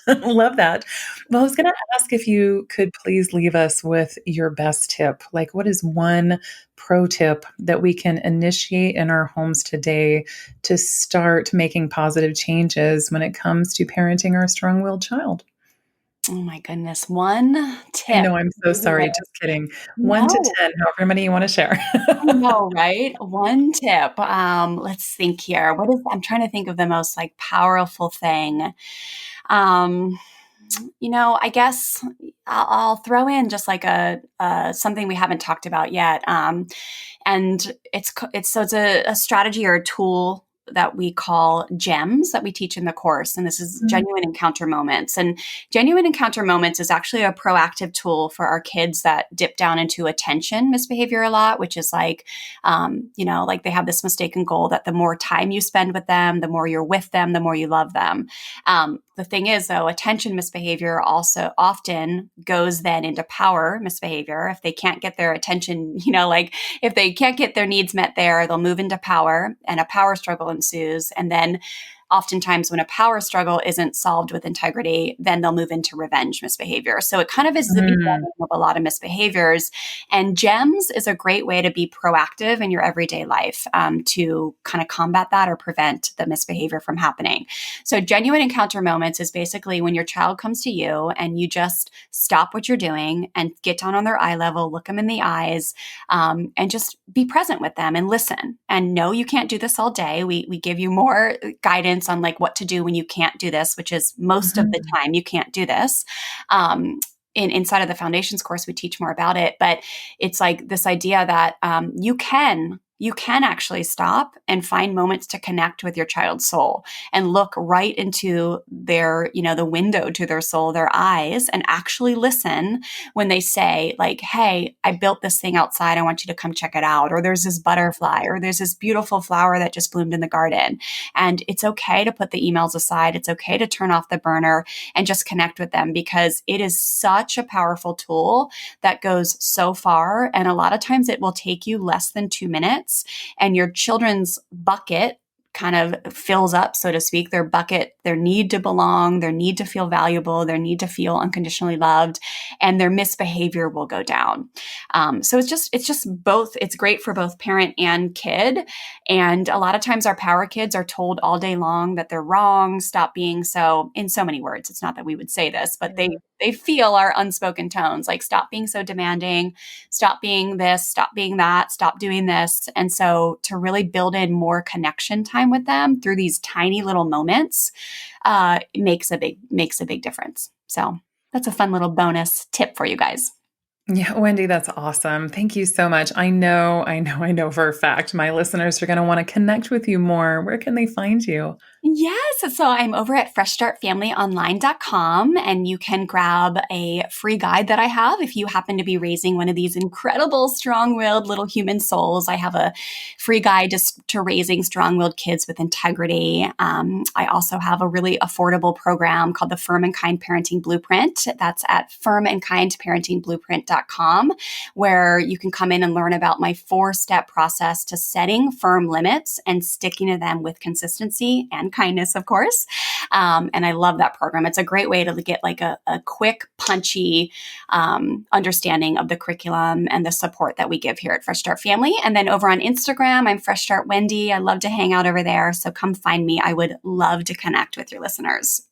that. Love that. Well, I was going to ask if you could please leave us with your best tip. Like, what is one pro tip that we can initiate in our homes today to start making positive changes when it comes to parenting our strong willed child? Oh my goodness. One I tip. know, I'm so sorry. Just kidding. 1 to No. 10, however many you want to share. I know, right? One tip. Let's think here. I'm trying to think of the most like powerful thing. Um, I guess I'll throw in just like something we haven't talked about yet. And it's a strategy or a tool that we call gems that we teach in the course. And this is Mm, genuine encounter moments. And genuine encounter moments is actually a proactive tool for our kids that dip down into attention misbehavior a lot, which is like, like they have this mistaken goal that the more time you spend with them, the more you're with them, the more you love them. The thing is, though, attention misbehavior also often goes then into power misbehavior. If they can't get their attention, like if they can't get their needs met there, they'll move into power and a power struggle ensues. And then oftentimes when a power struggle isn't solved with integrity, then they'll move into revenge misbehavior. So it kind of is the mm, beginning of a lot of misbehaviors. And GEMS is a great way to be proactive in your everyday life to kind of combat that or prevent the misbehavior from happening. So genuine encounter moments is basically when your child comes to you and you just stop what you're doing and get down on their eye level, look them in the eyes, and just be present with them and listen. And no, you can't do this all day. We give you more guidance on like what to do when you can't do this, which is most of the mhm, time you can't do this. Inside of the foundations course, we teach more about it, but it's like this idea that you can actually stop and find moments to connect with your child's soul and look right into their, the window to their soul, their eyes, and actually listen when they say like, hey, I built this thing outside. I want you to come check it out. Or there's this butterfly, or there's this beautiful flower that just bloomed in the garden. And it's okay to put the emails aside. It's okay to turn off the burner and just connect with them because it is such a powerful tool that goes so far. And a lot of times it will take you less than 2 minutes and your children's bucket kind of fills up, so to speak, their bucket, their need to belong, their need to feel valuable, their need to feel unconditionally loved, and their misbehavior will go down. So it's just both. It's great for both parent and kid. And a lot of times our power kids are told all day long that they're wrong, stop being so, in so many words. It's not that we would say this, but they feel our unspoken tones, like stop being so demanding, stop being this, stop being that, stop doing this. And so to really build in more connection time with them through these tiny little moments makes a big difference. So that's a fun little bonus tip for you guys. Yeah, Wendy, that's awesome. Thank you so much. I know for a fact my listeners are going to want to connect with you more. Where can they find you? Yes. So I'm over at freshstartfamilyonline.com and you can grab a free guide that I have if you happen to be raising one of these incredible strong-willed little human souls. I have a free guide to raising strong-willed kids with integrity. I also have a really affordable program called the Firm and Kind Parenting Blueprint. That's at firmandkindparentingblueprint.com, where you can come in and learn about my 4-step process to setting firm limits and sticking to them with consistency and kindness, of course. And I love that program. It's a great way to get like a quick, punchy understanding of the curriculum and the support that we give here at Fresh Start Family. And then over on Instagram, I'm Fresh Start Wendy. I love to hang out over there. So come find me. I would love to connect with your listeners.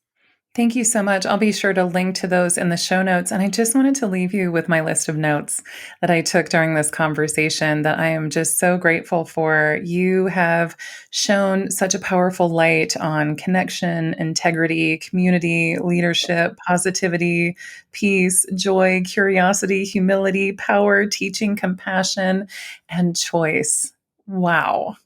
Thank you so much. I'll be sure to link to those in the show notes. And I just wanted to leave you with my list of notes that I took during this conversation that I am just so grateful for. You have shown such a powerful light on connection, integrity, community, leadership, positivity, peace, joy, curiosity, humility, power, teaching, compassion, and choice. Wow.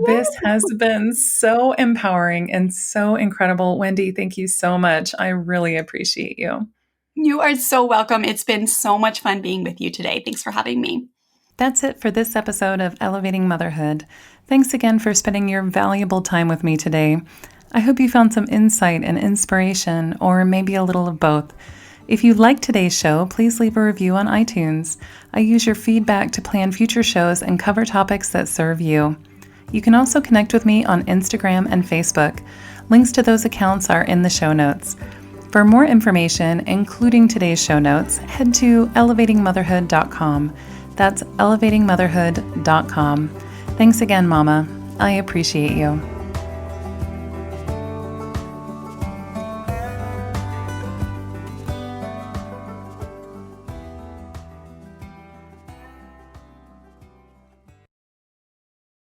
This has been so empowering and so incredible. Wendy, thank you so much. I really appreciate you. You are so welcome. It's been so much fun being with you today. Thanks for having me. That's it for this episode of Elevating Motherhood. Thanks again for spending your valuable time with me today. I hope you found some insight and inspiration, or maybe a little of both. If you liked today's show, please leave a review on iTunes. I use your feedback to plan future shows and cover topics that serve you. You can also connect with me on Instagram and Facebook. Links to those accounts are in the show notes. For more information, including today's show notes, head to elevatingmotherhood.com. That's elevatingmotherhood.com. Thanks again, Mama. I appreciate you.